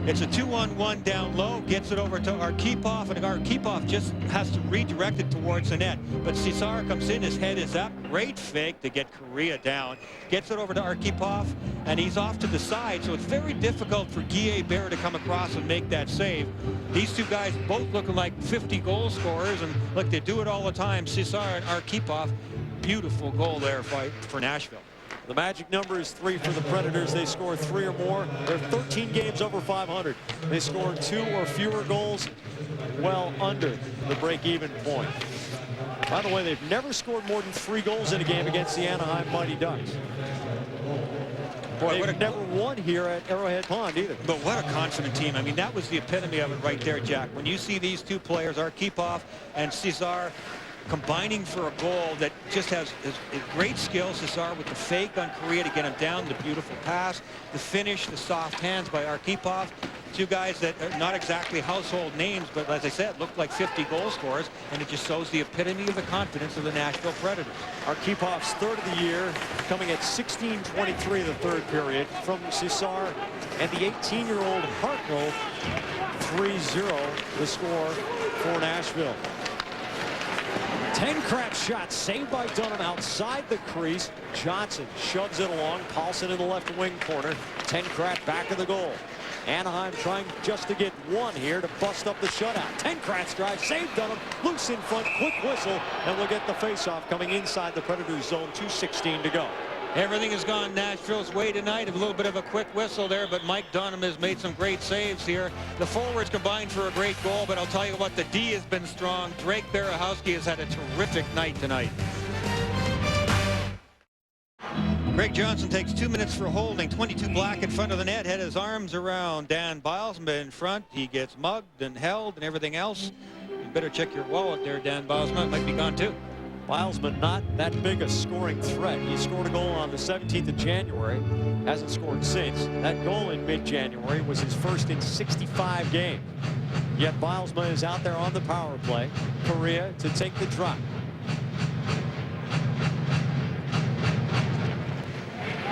It's a 2-on-1 down low, gets it over to Arkhipov, and Arkhipov just has to redirect it towards the net. But Cesar comes in, his head is up, great fake to get Kariya down, gets it over to Arkhipov, and he's off to the side, so it's very difficult for Guy Bear to come across and make that save. These two guys both looking like 50 goal scorers, and look, they do it all the time. Cesar and Arkhipov, beautiful goal there for Nashville. The magic number is 3 for the Predators. They score 3 or more. They're 13 games over 500. They score 2 or fewer goals, well under the break-even point. By the way, they've never scored more than 3 goals in a game against the Anaheim Mighty Ducks. Boy, they've never won here at Arrowhead Pond either. But what a confident team. I mean, that was the epitome of it right there, Jack. When you see these two players, Arkhipov and Cesar, combining for a goal that just has great skill. Cesar with the fake on Kariya to get him down, the beautiful pass, the finish, the soft hands by Arkhipov. Two guys that are not exactly household names, but as I said, look like 50 goal scorers, and it just shows the epitome of the confidence of the Nashville Predators. Arkipov's third of the year, coming at 16:23 the third period from Cesar and the 18-year-old Hartnell. 3-0 the score for Nashville. Tenkrat shot saved by Dunham outside the crease. Johnson shoves it along. Paulson in the left wing corner. Tenkrat back of the goal. Anaheim trying just to get one here to bust up the shutout. Tenkrat's drive saved Dunham. Loose in front. Quick whistle. And we'll get the faceoff coming inside the Predators zone. 2:16 to go. Everything has gone Nashville's way tonight. A little bit of a quick whistle there, but Mike Dunham has made some great saves here. The forwards combined for a great goal, but I'll tell you what, the D has been strong. Drake Berehowski has had a terrific night tonight. Greg Johnson takes 2 minutes for holding. 22 black in front of the net. Had his arms around Dan Bilesma in front. He gets mugged and held and everything else. You better check your wallet there, Dan Bilesma. It might be gone too. Bilesma not that big a scoring threat. He scored a goal on the 17th of January. Hasn't scored since. That goal in mid-January was his first in 65 games. Yet Bilesma is out there on the power play. Correa to take the drop.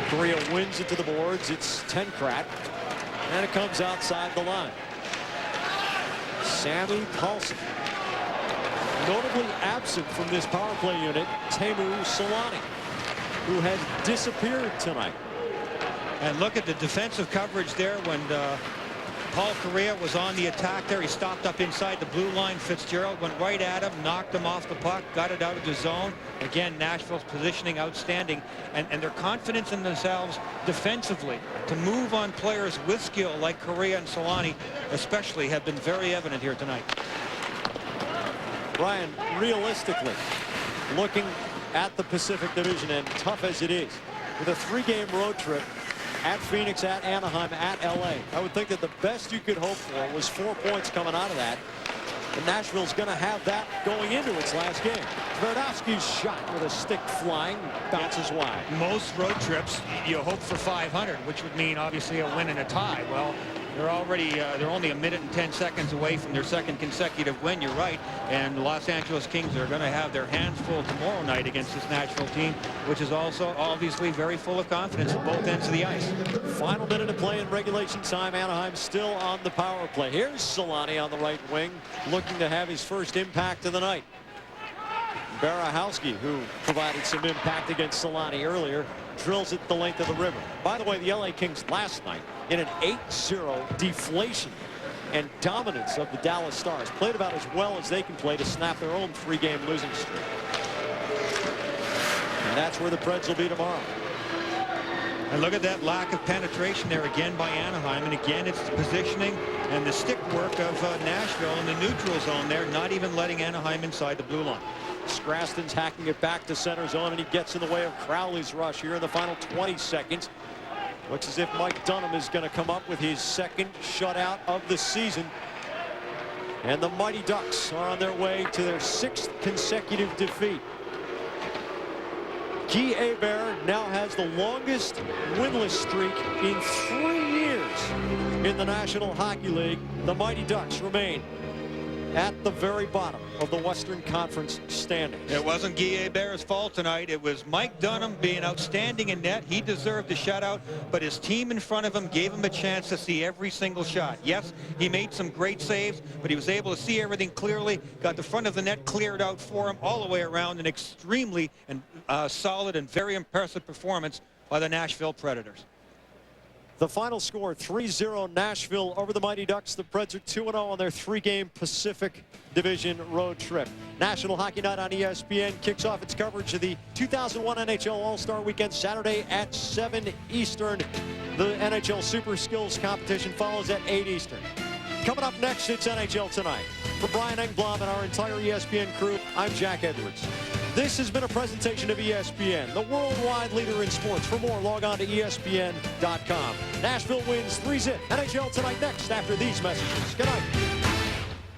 Correa wins it to the boards. It's Tenkrat. And it comes outside the line. Sammy Paulson. Notably absent from this power play unit, Teemu Solani, who has disappeared tonight. And look at the defensive coverage there when Paul Correa was on the attack there. He stopped up inside the blue line. Fitzgerald went right at him, knocked him off the puck, got it out of the zone. Again, Nashville's positioning outstanding, and their confidence in themselves defensively to move on players with skill like Correa and Solani especially have been very evident here tonight. Brian, realistically, looking at the Pacific Division, and tough as it is, with a 3-game road trip at Phoenix, at Anaheim, at LA, I would think that the best you could hope for was 4 points coming out of that. And Nashville's going to have that going into its last game. Tverdovsky's shot with a stick flying bounces wide. Most road trips, you hope for 500, which would mean obviously a win and a tie. Well, they're only a minute and 10 seconds away from their second consecutive win. You're right. And the Los Angeles Kings are going to have their hands full tomorrow night against this Nashville team, which is also obviously very full of confidence at both ends of the ice. Final minute of play in regulation time. Anaheim still on the power play. Here's Solani on the right wing, looking to have his first impact of the night. Barahowski, who provided some impact against Solani earlier, drills it the length of the river. By the way, the LA Kings last night in an 8-0 deflation and dominance of the Dallas Stars played about as well as they can play to snap their own 3-game losing streak. And that's where the Preds will be tomorrow. And look at that lack of penetration there again by Anaheim. And again, it's the positioning and the stick work of Nashville in the neutral zone there, not even letting Anaheim inside the blue line. Scraston's hacking it back to center zone, and he gets in the way of Crowley's rush here in the final 20 seconds. Looks as if Mike Dunham is going to come up with his second shutout of the season. And the Mighty Ducks are on their way to their 6th consecutive defeat. Guy Hebert now has the longest winless streak in 3 years in the National Hockey League. The Mighty Ducks remain at the very bottom of the Western Conference standings. It wasn't Guy Hebert's fault tonight. It was Mike Dunham being outstanding in net. He deserved a shutout, but his team in front of him gave him a chance to see every single shot. Yes, he made some great saves, but he was able to see everything clearly, got the front of the net cleared out for him all the way around. An extremely solid and very impressive performance by the Nashville Predators. The final score, 3-0 Nashville over the Mighty Ducks. The Preds are 2-0 on their 3-game Pacific Division road trip. National Hockey Night on ESPN kicks off its coverage of the 2001 NHL All-Star Weekend Saturday at 7 Eastern. The NHL Super Skills competition follows at 8 Eastern. Coming up next, it's NHL Tonight. For Brian Engblom and our entire ESPN crew, I'm Jack Edwards. This has been a presentation of ESPN, the worldwide leader in sports. For more, log on to ESPN.com. Nashville wins 3-0. NHL Tonight next after these messages. Good night.